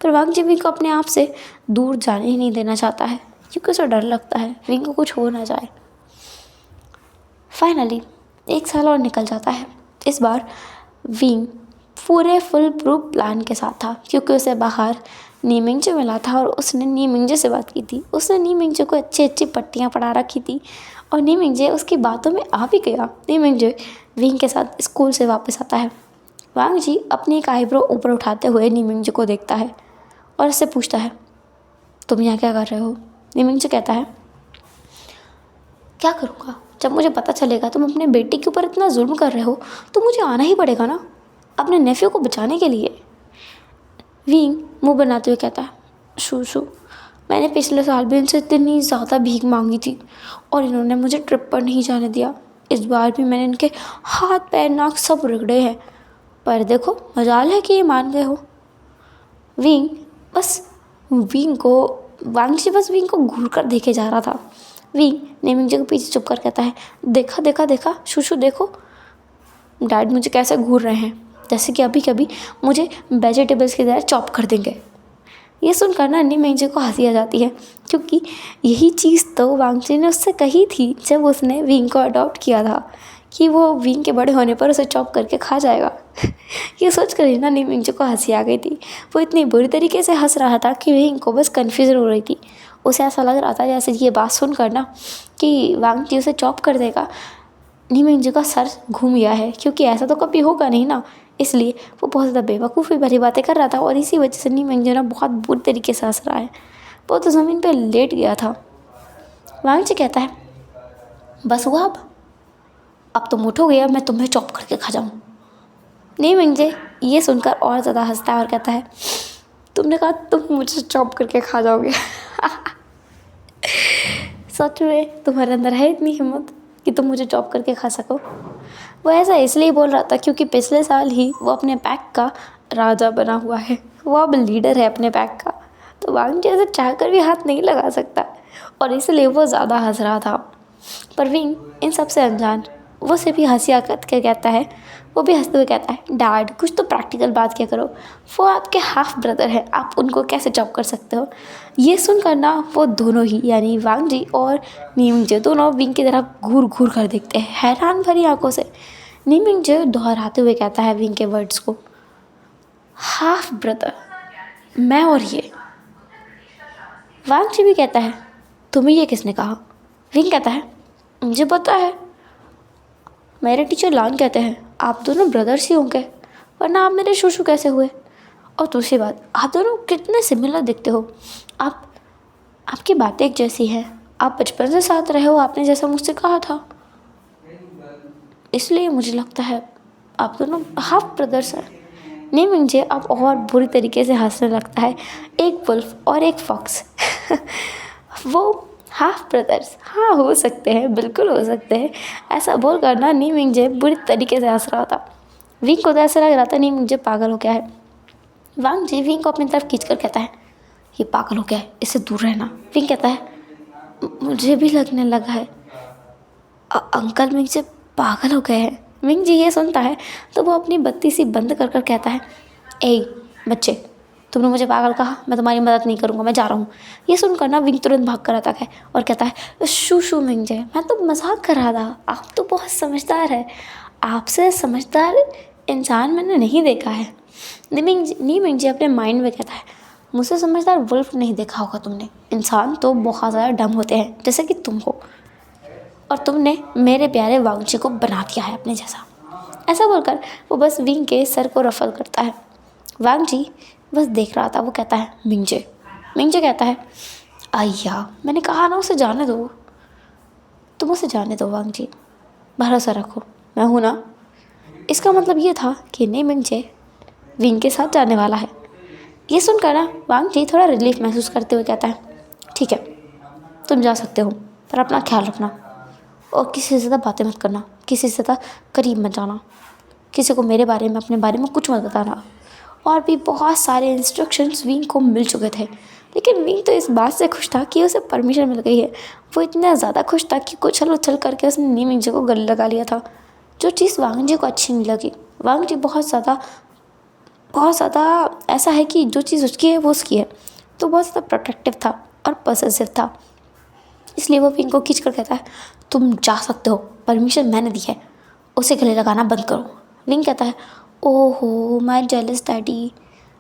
पर वांग जी विंग को अपने आप से दूर जाने ही नहीं देना चाहता है, क्योंकि उसे डर लगता है विंग को कुछ हो ना जाए। फाइनली 1 साल और निकल जाता है। इस बार विंग पूरे फुल प्रूफ प्लान के साथ था, क्योंकि उसे बाहर नी मिंगजे मिला था और उसने नी मिंगजे से बात की थी। उसने नी मिंगजे को अच्छी अच्छी पट्टियाँ पढ़ा रखी थी और नी मिंगजे उसकी बातों में आ भी गया। नी मिंगजे विंग के साथ स्कूल से वापस आता है। वांग जी अपनी एक आईब्रो ऊपर उठाते हुए नी मिंगजे को देखता है और इससे पूछता है, तुम यहाँ क्या कर रहे हो। नी मिंगजे कहता है, क्या करूँगा, जब मुझे पता चलेगा तुम अपने बेटे के ऊपर इतना जुल्म कर रहे हो तो मुझे आना ही पड़ेगा ना, अपने नेफ्यू को बचाने के लिए। विंग मुंह बनाते हुए कहता है, शू मैंने पिछले साल भी इनसे इतनी ज़्यादा भीख मांगी थी और इन्होंने मुझे ट्रिप पर नहीं जाने दिया। इस बार भी मैंने इनके हाथ पैर नाक सब रगड़े हैं, पर देखो मजाल है कि ये मान गए हो। विंग बस विंग को वांग जी बस विंग को घूर कर देखे जा रहा था। विंग नेमिंग के पीछे चुप कर कहता है, देखा देखा देखा शू देखो डैड मुझे कैसे घूर रहे हैं, जैसे कि अभी कभी मुझे वेजिटेबल्स की तरह चॉप कर देंगे। ये सुनकर ना नी मिंगजे को हंसी आ जाती है, क्योंकि यही चीज़ तो वांग जी ने उससे कही थी जब उसने विंग को अडॉप्ट किया था, कि वो विंग के बड़े होने पर उसे चॉप करके खा जाएगा। ये सोच कर ही ना नी मिंगजे को हंसी आ गई थी। वो इतनी बुरी तरीके से हंस रहा था कि विंग को बस कन्फ्यूज़न हो रही थी। उसे ऐसा लग रहा था जैसे ये बात सुनकर ना कि वांग जी उसे चॉप कर देगा, नी मिंगजे का सर घूम गया है, क्योंकि ऐसा तो कभी होगा नहीं ना। इसलिए वो बहुत ज़्यादा बेवकूफ़ी भरी बातें कर रहा था और इसी वजह से नी मिंगजे ना बहुत बुरी तरीके से हंस रहा है। वो तो ज़मीन पे लेट गया था। वांग जी कहता है, बस हुआ अब तुम उठोगे, अब मैं तुम्हें चॉप करके खा जाऊँ। नी मिंगजे ये सुनकर और ज़्यादा हंसता है और कहता है, तुमने कहा तुम मुझे चॉप करके खा जाओगे। सच में तुम्हारे अंदर है इतनी हिम्मत कि तुम मुझे चॉप करके खा सको। वो ऐसा इसलिए बोल रहा था क्योंकि पिछले साल ही वो अपने पैक का राजा बना हुआ है, वो अब लीडर है अपने पैक का। तो वांग जी ऐसे चाह कर भी हाथ नहीं लगा सकता और इसलिए वो ज़्यादा हंस रहा था। पर विंग इन सब से अनजान वो से भी हंसी करके कहता है, वो भी हंसते हुए कहता है, डैड कुछ तो प्रैक्टिकल बात क्या करो, वो आपके हाफ ब्रदर है, आप उनको कैसे जॉब कर सकते हो। ये सुनकर ना वो दोनों ही यानी वांग जी और नीमिंग जे दोनों विंग की तरफ घूर घूर कर देखते हैं हैरान भरी आंखों से। नीमिंग जे दोहराते हुए कहता है विंग के वर्ड्स को, हाफ ब्रदर, मैं और ये। वांग जी भी कहता है, तुम्हें ये किसने कहा। विंग कहता है, मुझे पता है, मेरे टीचर लान कहते हैं आप दोनों ब्रदर्स ही होंगे, वरना आप मेरे शुशु कैसे हुए। और दूसरी बात, आप दोनों कितने सिमिलर दिखते हो, आपकी बातें एक जैसी हैं, आप बचपन से साथ रहे हो, आपने जैसा मुझसे कहा था, इसलिए मुझे लगता है आप दोनों हाफ ब्रदर्स हैं। नहीं मुझे अब और बुरी तरीके से हंसने लगता है, एक वुल्फ और एक फॉक्स वो हाफ ब्रदर्स, हाँ हो सकते हैं, बिल्कुल हो सकते हैं। ऐसा बोल कर ना नी मिंजे बुरी तरीके से हंस रहा था। विंग को तो ऐसा लग रहा था नी मिंजे पागल हो गया है। वांग जी विंग को अपनी तरफ खींच कर कहता है, ये पागल हो गया है, इससे दूर रहना। विंग कहता है, मुझे भी लगने लगा है अंकल मिंग से पागल हो गए हैं। मिंग जी ये सुनता है तो वो अपनी बत्ती सी बंद कर कर कहता है, ए बच्चे, तुमने मुझे पागल कहा, मैं तुम्हारी मदद नहीं करूँगा, मैं जा रहा हूँ। ये सुनकर ना विंग तुरंत भाग कर आता है और कहता है, शू शू मिंग जे, मैं तो मजाक कर रहा था, आप तो बहुत समझदार है, आपसे समझदार इंसान मैंने नहीं देखा है। नी मिंग जे अपने माइंड में कहता है, मुझसे समझदार वुल्फ नहीं देखा होगा तुमने, इंसान तो बहुत ज़्यादा डम होते हैं जैसे कि तुम हो, और तुमने मेरे प्यारे वांग जी को बना दिया है अपने जैसा। ऐसा बोलकर वो बस विंग के सर को रफल करता है। वांग जी बस देख रहा था। वो कहता है, मिंग जे कहता है, आया मैंने कहा ना उसे जाने दो, तुम उसे जाने दो वांग जी, भरोसा रखो, मैं हूँ ना। इसका मतलब ये था कि नहीं मिंग जे विंग के साथ जाने वाला है। ये सुनकर ना वांग जी थोड़ा रिलीफ महसूस करते हुए कहता है, ठीक है तुम जा सकते हो, पर अपना ख्याल रखना और किसी से ज़्यादा बातें मत करना, किसी से ज़्यादा करीब मत जाना, किसी को मेरे बारे में अपने बारे में कुछ मत बताना। और भी बहुत सारे इंस्ट्रक्शंस विंग को मिल चुके थे, लेकिन विंग तो इस बात से खुश था कि उसे परमिशन मिल गई है। वो इतना ज़्यादा खुश था कि उछल उछल करके उसने नी मिंग जी को गले लगा लिया था, जो चीज़ वांग जी को अच्छी नहीं लगी। वांग जी बहुत ज़्यादा ऐसा है कि जो चीज़ उसकी है वो उसकी है, तो बहुत ज़्यादा प्रोटेक्टिव था और पॉसेसिव था। इसलिए वो विंग को खींच कर कहता है, तुम जा सकते हो, परमिशन मैंने दी है, उसे गले लगाना बंद करो। विंग कहता है, ओहो माय जेलस डैडी,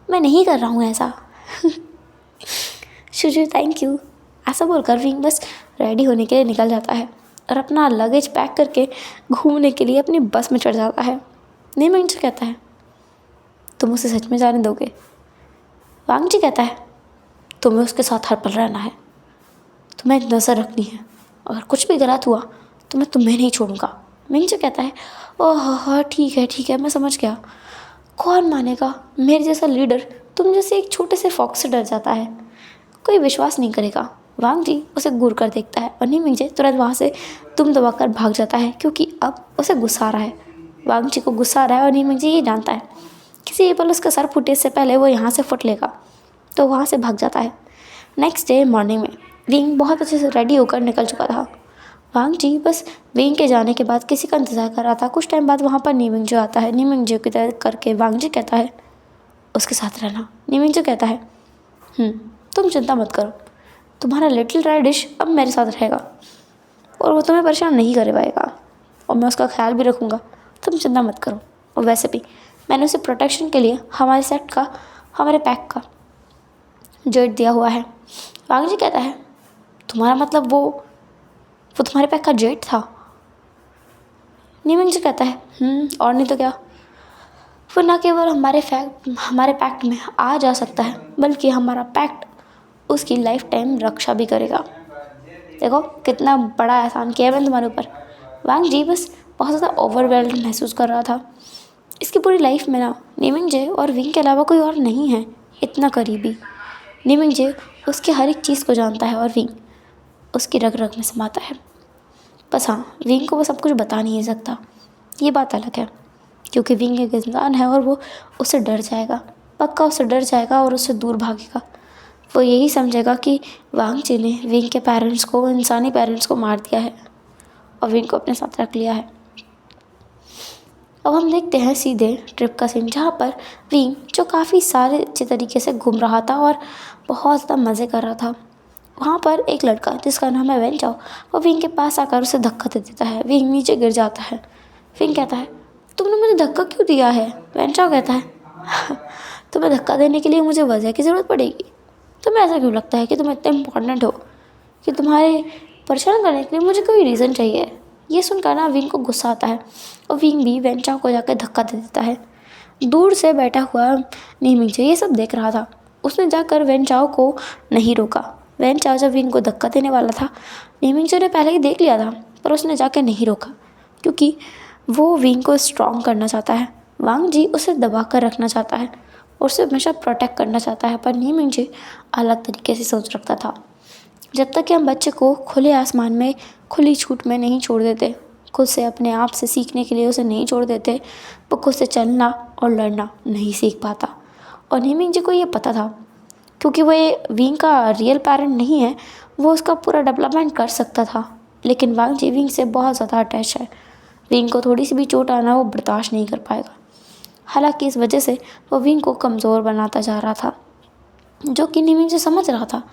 मैं नहीं कर रहा हूँ ऐसा शुजू थैंक यू। ऐसा बोलकर विंग बस रेडी होने के लिए निकल जाता है और अपना लगेज पैक करके घूमने के लिए अपनी बस में चढ़ जाता है। नीमिंग जी कहता है, तुम उसे सच में जाने दोगे। वांग जी कहता है, तुम्हें उसके साथ हर पल रहना है, तुम्हें एक नज़र रखनी है, अगर कुछ भी गलत हुआ तो मैं तुम्हें नहीं छोड़ूंगा। मिंग जो कहता है, ओह हाँ ठीक है मैं समझ गया, कौन मानेगा, मेरे जैसा लीडर तुम जैसे एक छोटे से फॉक्स से डर जाता है, कोई विश्वास नहीं करेगा। वांग जी उसे घूर कर देखता है और नीमिंग जे तुरंत वहाँ से दुम दबाकर भाग जाता है, क्योंकि अब उसे गुस्सा आ रहा है। वांग जी को गुस्सा आ रहा है और नीमिंग जी ये जानता है किसी पल उसका सर फूटे से पहले वो यहाँ से फुट लेगा, तो वहाँ से भाग जाता है। नेक्स्ट डे मॉर्निंग में विंग बहुत अच्छे से रेडी होकर निकल चुका था। वांग जी बस विंग के जाने के बाद किसी का इंतज़ार कर रहा था। कुछ टाइम बाद वहाँ पर नीमिंग जो आता है। नीमिंग जो की तरह करके वांग जी कहता है, उसके साथ रहना। नीमिंग जो कहता है, तुम चिंता मत करो, तुम्हारा लिटिल रेडिश अब मेरे साथ रहेगा और वो तुम्हें परेशान नहीं कर पाएगा और मैं उसका ख्याल भी रखूँगा, तुम चिंता मत करो। और वैसे भी मैंने उसे प्रोटेक्शन के लिए हमारे सेट का, हमारे पैक का जेट दिया हुआ है। वांग जी कहता है, तुम्हारा मतलब वो तुम्हारे पैक का जेट था। नीमिंग जी कहता है, और नहीं तो क्या, वो न केवल हमारे पैक्ट में आ जा सकता है, बल्कि हमारा पैक्ट उसकी लाइफ टाइम रक्षा भी करेगा। देखो कितना बड़ा एहसान किया है मैंने तुम्हारे ऊपर। वांग जी बस बहुत ज़्यादा ओवरवेल्ड महसूस कर रहा था। इसकी पूरी लाइफ में ना नीमिंग जे और विंग के अलावा कोई और नहीं है इतना करीबी। नीमिंग जे उसकी हर एक चीज़ को जानता है और विंग उसकी रग रग में समाता है। बस हाँ, विंग को वो सब कुछ बता नहीं सकता, ये बात अलग है, क्योंकि विंग एक इंसान है और वो उससे डर जाएगा, पक्का उससे डर जाएगा और उससे दूर भागेगा। वो यही समझेगा कि वांग जी ने विंग के पेरेंट्स को, इंसानी पेरेंट्स को मार दिया है और विंग को अपने साथ रख लिया है। अब हम देखते हैं सीधे ट्रिप का सीन, जहाँ पर विंग जो काफ़ी सारे अच्छे तरीके से घूम रहा था और बहुत ज़्यादा मज़े कर रहा था, वहाँ पर एक लड़का जिसका नाम है वेंचाओ, वो विंग के पास आकर उसे धक्का दे देता है। विंग नीचे गिर जाता है। विंग कहता है, तुमने मुझे धक्का क्यों दिया है? वेंचाओ कहता है, तुम्हें धक्का देने के लिए मुझे वजह की ज़रूरत पड़ेगी? तुम्हें ऐसा क्यों लगता है कि तुम इतने इम्पोर्टेंट हो कि तुम्हारे परेशान करने के लिए मुझे कोई रीज़न चाहिए? ये सुनकर ना विंग को गुस्सा आता है और विंग भी वेंचाओ को जाकर धक्का दे देता है। दूर से बैठा हुआ नीमिंगचे ये सब देख रहा था। उसने जाकर वेंचाओ को नहीं रोका। वेंचाओ जब विंग को धक्का देने वाला था, नीमिंगचे ने पहले ही देख लिया था, पर उसने जाकर नहीं रोका क्योंकि वो विंग को स्ट्रॉन्ग करना चाहता है। वांग जी उसे दबा कर रखना चाहता है और उसे हमेशा प्रोटेक्ट करना चाहता है, पर नीमिंगचे अलग तरीके से सोच रखता था। जब तक कि हम बच्चे को खुले आसमान में खुली छूट में नहीं छोड़ देते, खुद से अपने आप से सीखने के लिए उसे नहीं छोड़ देते, वो खुद से चलना और लड़ना नहीं सीख पाता। और नीमिंग जी को ये पता था, क्योंकि वो ये विंग का रियल पेरेंट नहीं है, वो उसका पूरा डेवलपमेंट कर सकता था। लेकिन वांग जी विंग से बहुत ज़्यादा अटैच है। विंग को थोड़ी सी भी चोट आना वो बर्दाश्त नहीं कर पाएगा। हालांकि इस वजह से वो विंग को कमज़ोर बनाता जा रहा था, जो कि नीमिंग जी समझ रहा था।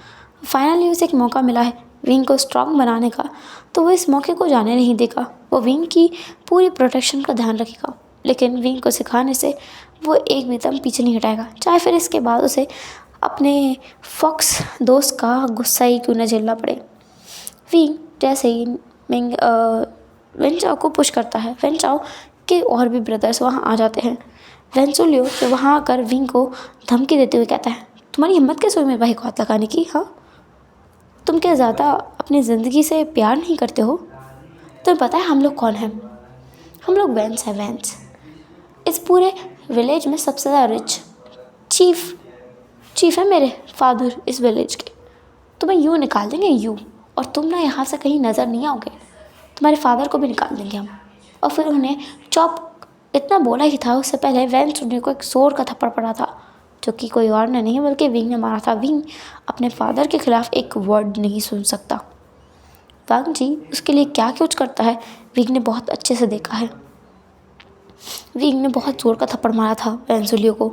फाइनली उसे एक मौका मिला है विंग को स्ट्रॉन्ग बनाने का, तो वो इस मौके को जाने नहीं देगा। वो विंग की पूरी प्रोटेक्शन का ध्यान रखेगा, लेकिन विंग को सिखाने से वो एक भी दम पीछे नहीं हटाएगा, चाहे फिर इसके बाद उसे अपने फॉक्स दोस्त का गुस्सा ही क्यों न झेलना पड़े। विंग जैसे ही वेंचाओ को पुश करता है, वेंचाओ के और भी ब्रदर्स वहाँ आ जाते हैं। वेंसुलियो जो वहाँ आकर विंग को धमकी देते हुए कहता है, तुम्हारी हिम्मत कैसे हुई मेरे भाई को हाथ लगाने की? हाँ, तुम क्या ज़्यादा अपनी ज़िंदगी से प्यार नहीं करते हो? तुम्हें पता है हम लोग कौन हैं? हम लोग वैंस हैं, वैंस। इस पूरे विलेज में सबसे ज़्यादा रिच चीफ है मेरे फादर इस विलेज के। तुम्हें यूँ निकाल देंगे, यूँ, और तुम ना यहाँ से कहीं नज़र नहीं आओगे। तुम्हारे फादर को भी निकाल देंगे हम। और फिर उन्हें चॉप इतना बोला ही था, उससे पहले वेंसुलियो को एक जोर का थप्पड़ पड़ा था, जो कि कोई और ने नहीं बल्कि विंग ने मारा था। विंग अपने फादर के खिलाफ एक वर्ड नहीं सुन सकता। वांग जी उसके लिए क्या कुछ करता है विंग ने बहुत अच्छे से देखा है। विंग ने बहुत जोर का थप्पड़ मारा था वेंसुलियो को।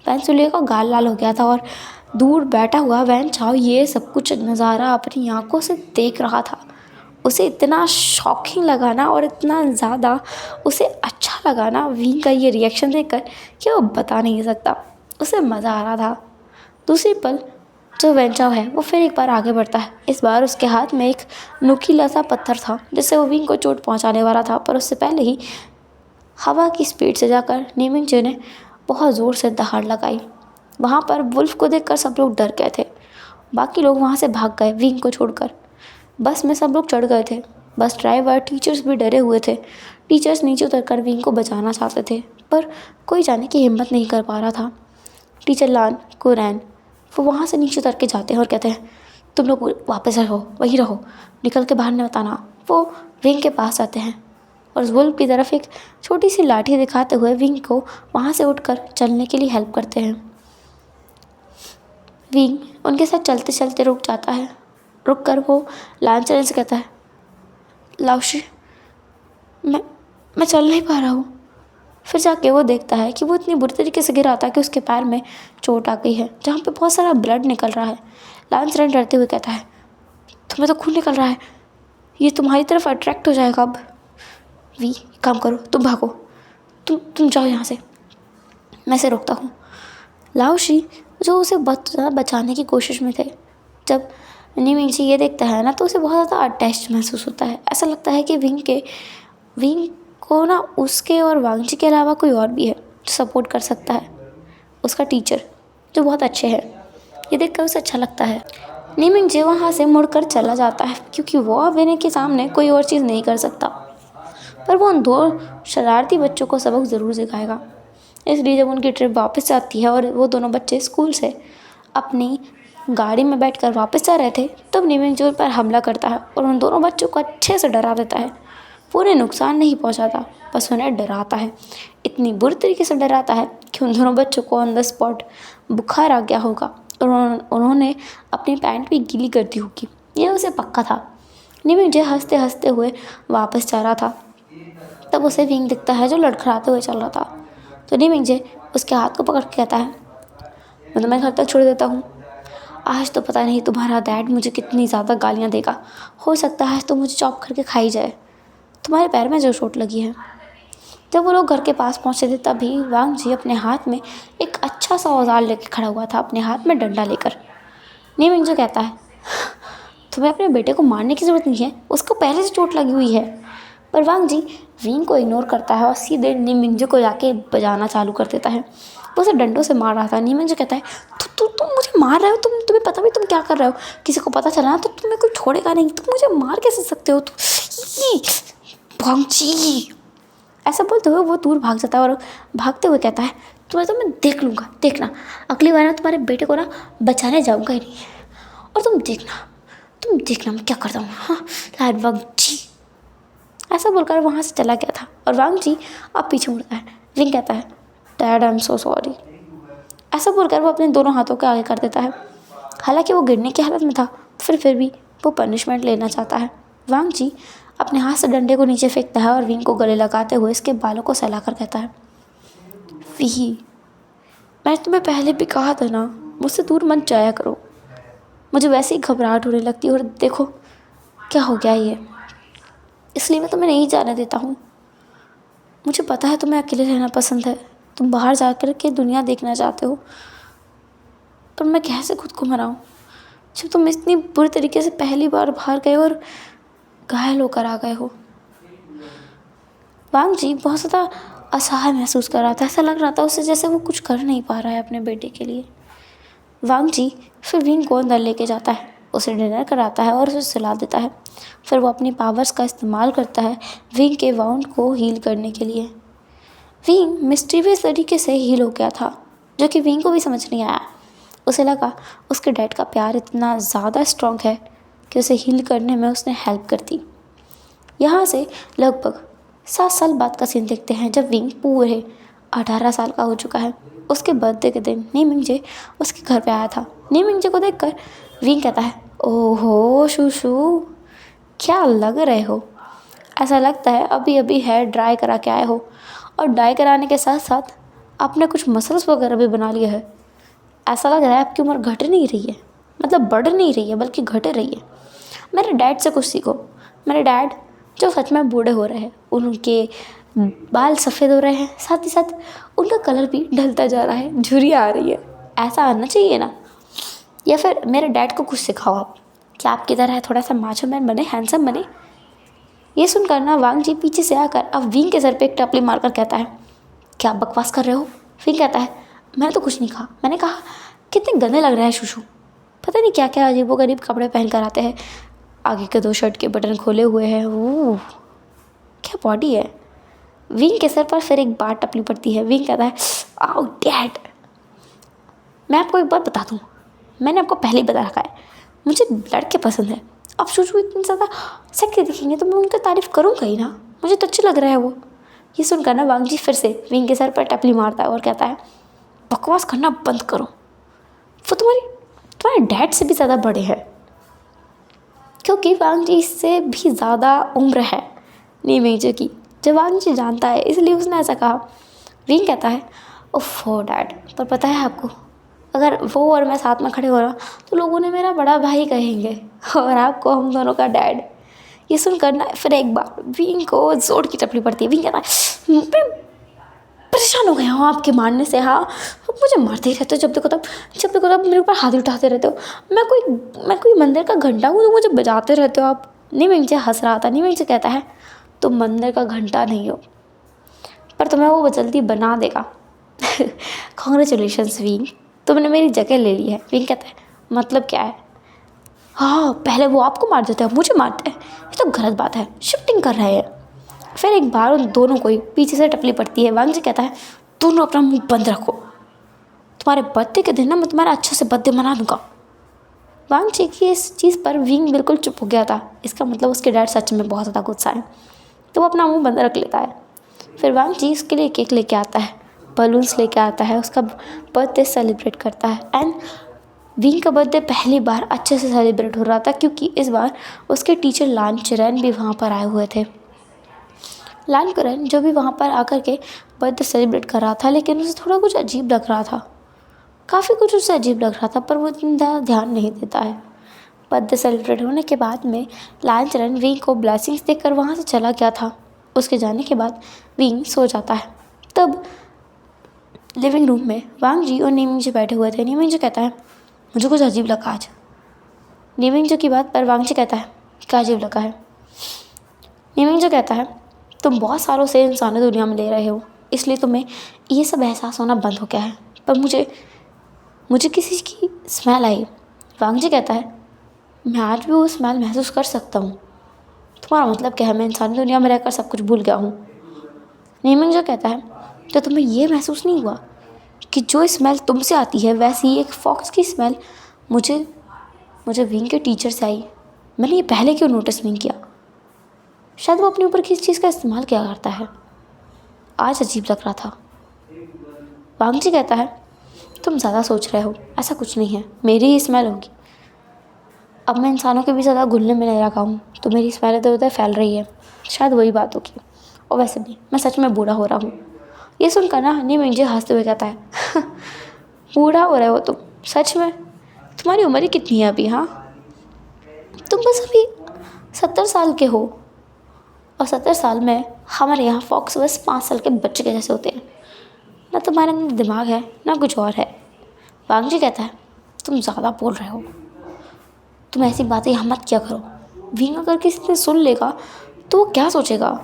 वेंसुलियो का गाल लाल हो गया था और दूर बैठा हुआ वेंचाओ ये सब कुछ नज़ारा अपनी आंखों से देख रहा था। उसे इतना शॉकिंग लगा ना, और इतना ज़्यादा उसे अच्छा लगा ना विंग का ये रिएक्शन देखकर कि वो बता नहीं सकता। उसे मज़ा आ रहा था। दूसरी पल जो वेंचाओ है वो फिर एक बार आगे बढ़ता है। इस बार उसके हाथ में एक नुकीला सा पत्थर था जिससे वो विंग को चोट पहुंचाने वाला था, पर उससे पहले ही हवा की स्पीड से जाकर नीमिंगचे ने बहुत ज़ोर से दहाड़ लगाई। वहाँ पर वुल्फ को देखकर सब लोग डर गए थे। बाकी लोग वहाँ से भाग गए विंग को छोड़कर। बस में सब लोग चढ़ गए थे। बस ड्राइवर, टीचर्स भी डरे हुए थे। टीचर्स नीचे उतरकर विंग को बचाना चाहते थे, पर कोई जाने की हिम्मत नहीं कर पा रहा था। टीचर लान, कुरैन, वो वहाँ से नीचे उतर के जाते हैं और कहते हैं, तुम लोग वापस रहो, वहीं रहो, निकल के बाहर न बताना। वो विंग के पास आते हैं और उस वुल्फ की तरफ एक छोटी सी लाठी दिखाते हुए विंग को वहाँ से उठकर चलने के लिए हेल्प करते हैं। विंग उनके साथ चलते चलते रुक जाता है। रुक कर वो लांचरन से कहता है, लाओशी, मैं चल नहीं पा रहा हूँ। फिर जाके वो देखता है कि वो इतनी बुरी तरीके से गिरा था कि उसके पैर में चोट आ गई है, जहाँ पे बहुत सारा ब्लड निकल रहा है। लांचरन डरते हुए कहता है, तुम्हें तो खून निकल रहा है, ये तुम्हारी तरफ अट्रैक्ट हो जाएगा अब। वी, काम करो, तुम भागो, तुम जाओ यहाँ से, मैं इसे रोकता हूँ। लाओशी जो उसे बहुत ज़्यादा बचाने की कोशिश में थे, जब नीमिंग जी ये देखता है ना तो उसे बहुत ज़्यादा अटैच्ड महसूस होता है। ऐसा लगता है कि विंग को ना उसके और वांग जी के अलावा कोई और भी है जो सपोर्ट कर सकता है। उसका टीचर जो बहुत अच्छे हैं, ये देखकर उसे अच्छा लगता है। नीमिंग जी वहाँ से मुड़कर चला जाता है क्योंकि वो अब विनय के सामने कोई और चीज़ नहीं कर सकता, पर वो उन दो शरारती बच्चों को सबक ज़रूर सिखाएगा। इसलिए जब उनकी ट्रिप वापस आती है और वो दोनों बच्चे स्कूल से अपनी गाड़ी में बैठकर वापस जा रहे थे, तब नीमिंग जी उन पर हमला करता है और उन दोनों बच्चों को अच्छे से डरा देता है। वो उन्हें नुकसान नहीं पहुंचाता, बस उन्हें डराता है। इतनी बुरी तरीके से डराता है कि उन दोनों बच्चों को ऑन द स्पॉट बुखार आ गया होगा और उन्होंने अपनी पैंट भी गीली कर दी होगी, ये उसे पक्का था। नीमिंग जी हंसते हंसते हुए वापस जा रहा था, तब तब उसे विंग दिखता है जो लड़खड़ाते हुए चल रहा था। तो नीमिंगजे उसके हाथ को पकड़ के कहता है, मैं तुम्हें घर तक छोड़ देता हूँ। आज तो पता नहीं तुम्हारा डैड मुझे कितनी ज़्यादा गालियाँ देगा। हो सकता है तो मुझे चॉप करके खाई जाए। तुम्हारे पैर में जो चोट लगी है। जब वो लोग घर के पास पहुँचे थे तभी वांग जी अपने हाथ में एक अच्छा सा औजार लेकर खड़ा हुआ था, अपने हाथ में डंडा लेकर। नीमिंगजे कहता है, तुम्हें अपने बेटे को मारने की ज़रूरत नहीं है, उसको पहले से चोट लगी हुई है। पर वांग जी विंग को इग्नोर करता है और सीधे नीमिंगजे को जाके बजाना चालू कर देता है। वो उसे डंडों से मार रहा था। नीमिंगजे कहता है, तुम मुझे मार रहे हो, तुम्हें पता भी तुम क्या कर रहे हो। किसी को पता चला तो तुम्हें कोई छोड़ेगा नहीं। तुम मुझे मार कैसे सकते हो। वांग जी ऐसा बोलते हुए वो दूर भाग जाता है और भागते हुए कहता है, तुम्हें तो मैं देख लूँगा, देखना अगली बार ना तुम्हारे बेटे को ना बचाने जाऊँगा ही नहीं। और तुम देखना मैं क्या करता हूँ। हाँ लाड वांग जी। ऐसा बोलकर वहाँ से चला गया था और वांग जी अब पीछे मुड़ता है। विंग कहता है, dad I am so sorry. ऐसा बोलकर वो अपने दोनों हाथों के आगे कर देता है। हालांकि वो गिरने की हालत में था, फिर भी वो पनिशमेंट लेना चाहता है। वांग जी अपने हाथ से डंडे को नीचे फेंकता है और विंग को गले लगाते हुए इसके बालों को सहलाकर कहता है, वी, मैंने तुम्हें पहले भी कहा था ना, मुझसे दूर मत जाया करो। मुझे वैसे ही घबराहट होने लगती है और देखो क्या हो गया ये, इसलिए मैं तुम्हें नहीं जाने देता हूँ। मुझे पता है तुम्हें अकेले रहना पसंद है, तुम बाहर जाकर के दुनिया देखना चाहते हो, पर मैं कैसे खुद को मनाऊँ जब तुम इतनी बुरी तरीके से पहली बार बाहर गए और घायल होकर आ गए हो। वांग जी बहुत ज़्यादा असहाय महसूस कर रहा था। ऐसा लग रहा था उसे जैसे वो कुछ कर नहीं पा रहा है अपने बेटे के लिए। वांग जी फिर विंग को अंदर लेके जाता है, उसे डिनर कराता है और उसे सुला देता है। फिर वो अपनी पावर्स का इस्तेमाल करता है विंग के वाउंड को हील करने के लिए। विंग मिस्टीरियस तरीके से हील हो गया था, जो कि विंग को भी समझ नहीं आया। उसे लगा उसके डैड का प्यार इतना ज़्यादा स्ट्रॉन्ग है कि उसे हील करने में उसने हेल्प कर दी। यहाँ से लगभग 7 साल बाद का सीन देखते हैं जब विंग पूरे 18 साल का हो चुका है। उसके बर्थडे के दिन नीमिंगजे उसके घर पे आया था। नीमिंगजे को देखकर विंग कहता है, ओहो शूशू, क्या लग रहे हो। ऐसा लगता है अभी अभी हेयर ड्राई करा के आए हो, और ड्राई कराने के साथ साथ आपने कुछ मसल्स वगैरह भी बना लिए है। ऐसा लग रहा है आपकी उम्र घट नहीं रही है, मतलब बढ़ नहीं रही है बल्कि घट रही है। मेरे डैड से कुछ सीखो। मेरे डैड जो सच में बूढ़े हो रहे हैं, उनके बाल सफ़ेद हो रहे हैं, साथ ही साथ उनका कलर भी ढलता जा रहा है, झुर्रियाँ आ रही है। ऐसा आना चाहिए ना। या फिर मेरे डैड को कुछ सिखाओ आप, क्या आपकी तरह थोड़ा सा माचो मैन बने, हैंडसम बने। ये सुनकर ना वांग जी पीछे से आकर अब विंग के सर पे एक टपली मारकर कहता है, क्या बकवास कर रहे हो। विंग कहता है, मैंने तो कुछ नहीं कहा, मैंने कहा कितने गंदे लग रहे हैं शूशू। पता नहीं क्या क्या अजीबोगरीब कपड़े पहन कर आते हैं, आगे के 2 शर्ट के बटन खोले हुए हैं, ओह क्या बॉडी है। विंग के सर पर फिर एक बार टपली पड़ती है। विंग कहता है, आओ डैड। मैं आपको एक बात बता दूँ, मैंने आपको पहले ही बता रखा है, मुझे लड़के पसंद है। अब शूशू इतनी ज़्यादा सेक्सी दिखेंगे तो मैं उनकी तारीफ़ करूँगा ही ना, मुझे तो अच्छे लग रहा है वो। ये सुनकर ना वांग जी फिर से विंग के सर पर टपली मारता है और कहता है, बकवास करना बंद करो, वो तुम्हारे डैड से भी ज़्यादा बड़े हैं। क्योंकि वांग जी से भी ज़्यादा उम्र है नीमिंगजे की, जब वांग जी जानता है इसलिए उसने ऐसा कहा। विंग कहता है, ओफो डैड, पर पता है आपको, अगर वो और मैं साथ में खड़े हो रहा तो लोगों ने मेरा बड़ा भाई कहेंगे और आपको हम दोनों का डैड। ये सुनकर ना फिर एक बार विंग को जोर की टपली पड़ती है। विंग कहता है, मैं परेशान हो गया हूँ आपके मारने से। हाँ आप मुझे मारते ही रहते हो, जब देखो तब मेरे ऊपर हाथ उठाते रहते हो। मैं कोई मंदिर का घंटा हूँ जो मुझे बजाते रहते हो आप। नीमिंगजे हंस रहा था। नीमिंगजे कहता है, तुम मंदिर का घंटा नहीं हो, पर तुम्हें वो जल्दी बना देगा। कॉन्ग्रेचुलेशंस विंग, तुमने मेरी जगह ले ली है। विंग कहता है, मतलब क्या है। हाँ पहले वो आपको मार देते हैं, मुझे मारते हैं, ये तो गलत बात है, शिफ्टिंग कर रहे हैं। फिर एक बार उन दोनों को ही पीछे से टपली पड़ती है। वांग जी कहता है, दोनों अपना मुंह बंद रखो, तुम्हारे बर्थडे के दिन ना मैं तुम्हारा अच्छे से बर्थडे मना दूंगा। वांग जी की इस चीज़ पर विंग बिल्कुल चुप हो गया था। इसका मतलब उसके डैड सच में बहुत ज़्यादा गुस्सा है, तो वो अपना मुंह बंद रख लेता है। फिर वांग जी उसके लिए केक लेके आता है, बलून्स लेके आता है, उसका बर्थडे सेलिब्रेट करता है। एंड विंग का बर्थडे पहली बार अच्छे से सेलिब्रेट हो रहा था, क्योंकि इस बार उसके टीचर लान चिरैन भी वहाँ पर आए हुए थे। लालकरण जो भी वहाँ पर आकर के बर्थडे सेलिब्रेट कर रहा था, लेकिन उसे थोड़ा कुछ अजीब लग रहा था। काफ़ी कुछ उसे अजीब लग रहा था, पर वो इतना ज़्यादा ध्यान नहीं देता है। बर्थडे सेलिब्रेट होने के बाद में लालचरण विंग को ब्लेसिंग्स देकर वहाँ से चला गया था। उसके जाने के बाद विंग सो जाता है। तब लिविंग रूम में वांग जी और नीमिंग जी बैठे हुए थे। नीमिंग जी कहता है, मुझे कुछ अजीब लगा आज। नीमिंग जी की बात पर वांग जी कहता है, क्या अजीब लगा है? नीमिंग जी कहता है, तुम बहुत सालों से इंसानी दुनिया में ले रहे हो, इसलिए तुम्हें ये सब एहसास होना बंद हो गया है। पर मुझे किसी की स्मेल आई। वांग जी कहता है, मैं आज भी वो स्मेल महसूस कर सकता हूँ। तुम्हारा मतलब क्या है? मैं इंसानी दुनिया में रहकर सब कुछ भूल गया हूँ। नीमिंग जो कहता है, तो तुम्हें ये महसूस नहीं हुआ कि जो स्मेल तुमसे आती है वैसी ही एक फॉक्स की स्मेल मुझे विंग के टीचर से आई। मैंने ये पहले क्यों नोटिस नहीं किया? शायद वो अपने ऊपर किसी चीज़ का इस्तेमाल किया करता है। आज अजीब लग रहा था। वांग जी कहता है, तुम ज़्यादा सोच रहे हो, ऐसा कुछ नहीं है, मेरी ही स्मेल होगी। अब मैं इंसानों के भी ज़्यादा घुलने में नहीं रखा हूँ, तो मेरी स्मेल इधर उधर फैल रही है, शायद वही बात होगी। और वैसे भी मैं सच में बूढ़ा हो रहा हूँ। ये सुनकर ना नीमिंग जी हंसते हुए कहता है, बूढ़ा हो रहे हो तुम? सच में? तुम्हारी उम्र ही कितनी है अभी? हाँ, तुम बस अभी 70 साल के हो, और 70 साल में हमारे यहाँ फॉक्स बस 5 साल के बच्चे के जैसे होते हैं। ना तुम्हारे अंदर दिमाग है ना कुछ और है। वांग जी कहता है, तुम ज़्यादा बोल रहे हो, तुम ऐसी बातें यहाँ मत किया करो। विंग अगर किसी ने सुन लेगा तो वो क्या सोचेगा?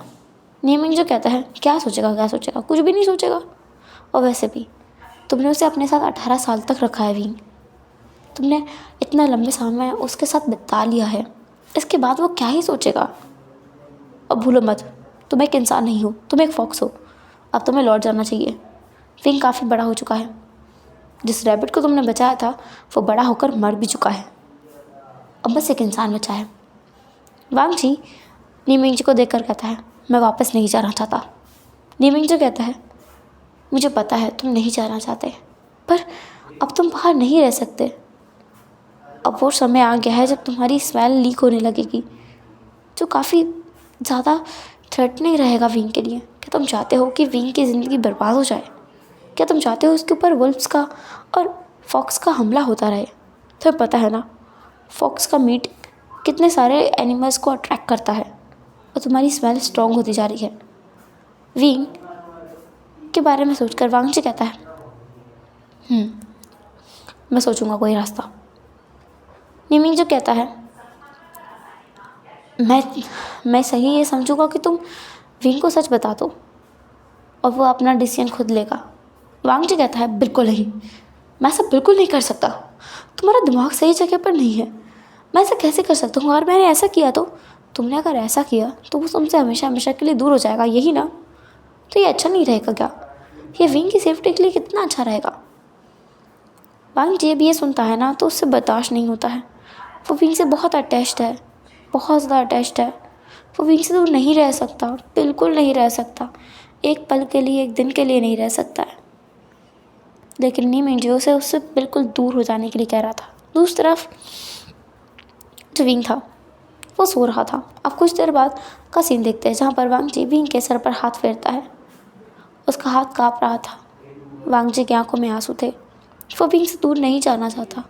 नीमिंग जो कहता है, क्या सोचेगा? कुछ भी नहीं सोचेगा। और वैसे भी तुमने उसे अपने साथ 18 साल तक रखा है विंग। तुमने इतना लंबे समय उसके साथ बिता लिया है, इसके बाद वो क्या ही सोचेगा? अब भूलो मत, तुम एक इंसान नहीं हो, तुम एक फॉक्स हो। अब तुम्हें लौट जाना चाहिए। विंग काफ़ी बड़ा हो चुका है। जिस रैबिट को तुमने बचाया था वो बड़ा होकर मर भी चुका है। अब बस एक इंसान बचा है। वांग जी नीमिंग जी को देखकर कहता है, मैं वापस नहीं जाना चाहता। नीमिंग जी कहता है, मुझे पता है तुम नहीं जाना चाहते, पर अब तुम बाहर नहीं रह सकते। अब वो समय आ गया है जब तुम्हारी स्मेल लीक होने लगेगी, जो काफ़ी ज़्यादा थ्रेटनिंग रहेगा विंग के लिए। क्या तुम चाहते हो कि विंग की ज़िंदगी बर्बाद हो जाए? क्या तुम चाहते हो उसके ऊपर वुल्फ्स का और फॉक्स का हमला होता रहे? तुम्हें पता है ना, फॉक्स का मीट कितने सारे एनिमल्स को अट्रैक्ट करता है, और तुम्हारी स्मेल स्ट्रॉन्ग होती जा रही है। विंग के बारे में सोचकर वांग जी कहता है, मैं सोचूंगा कोई रास्ता। निमिंग जो कहता है, मैं सही ये समझूंगा कि तुम विंग को सच बता दो और वो अपना डिसीजन खुद लेगा। वांग जी कहता है, बिल्कुल नहीं, मैं ऐसा बिल्कुल नहीं कर सकता। तुम्हारा दिमाग सही जगह पर नहीं है। मैं ऐसा कैसे कर सकता हूँ? और मैंने ऐसा किया तो? तुमने अगर ऐसा किया तो वो तुमसे हमेशा हमेशा के लिए दूर हो जाएगा, यही ना? तो ये अच्छा नहीं रहेगा क्या? ये विंग की सेफ्टी के लिए कितना अच्छा रहेगा? वांग जी भी ये सुनता है ना तो उससे बर्दाश्त नहीं होता है। वो विंग से बहुत अटैच्ड है, बहुत ज़्यादा अटैच्ड है। वो विंग से दूर नहीं रह सकता, बिल्कुल नहीं रह सकता। एक पल के लिए, एक दिन के लिए नहीं रह सकता है। लेकिन नीमिंग जी उसे उससे बिल्कुल दूर हो जाने के लिए कह रहा था। दूसरी तरफ जो विंग था वो सो रहा था। अब कुछ देर बाद का सीन देखते हैं जहाँ पर वांग जी विंग के सर पर हाथ फेरता है। उसका हाथ काँप रहा था। वांग जी की आंखों में आंसू थे। वो विंग से दूर नहीं जाना चाहता।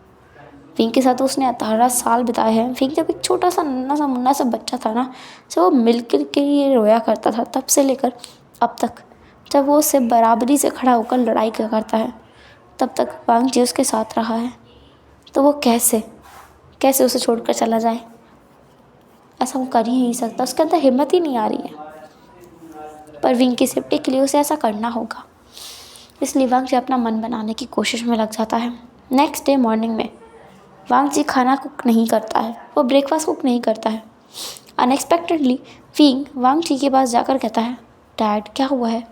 विंग के साथ उसने 18 साल बिताए हैं। विंग जब एक छोटा सा नन्हा सा मुन्ना सा बच्चा था ना, जब वो मिलकर के लिए रोया करता था, तब से लेकर अब तक जब वो उससे बराबरी से खड़ा होकर लड़ाई करता है, तब तक वांग जी उसके साथ रहा है। तो वो कैसे उसे छोड़कर चला जाए? ऐसा वो कर ही नहीं सकता, उसके अंदर हिम्मत ही नहीं आ रही है। पर विंग की सेफ्टी के लिए उसे ऐसा करना होगा, इसलिए वांग जी अपना मन बनाने की कोशिश में लग जाता है। नेक्स्ट डे मॉर्निंग में वांग जी खाना कुक नहीं करता है, वो ब्रेकफास्ट कुक नहीं करता है। अनएक्सपेक्टेडली विंग वांग जी के पास जाकर कहता है, डैड क्या हुआ है?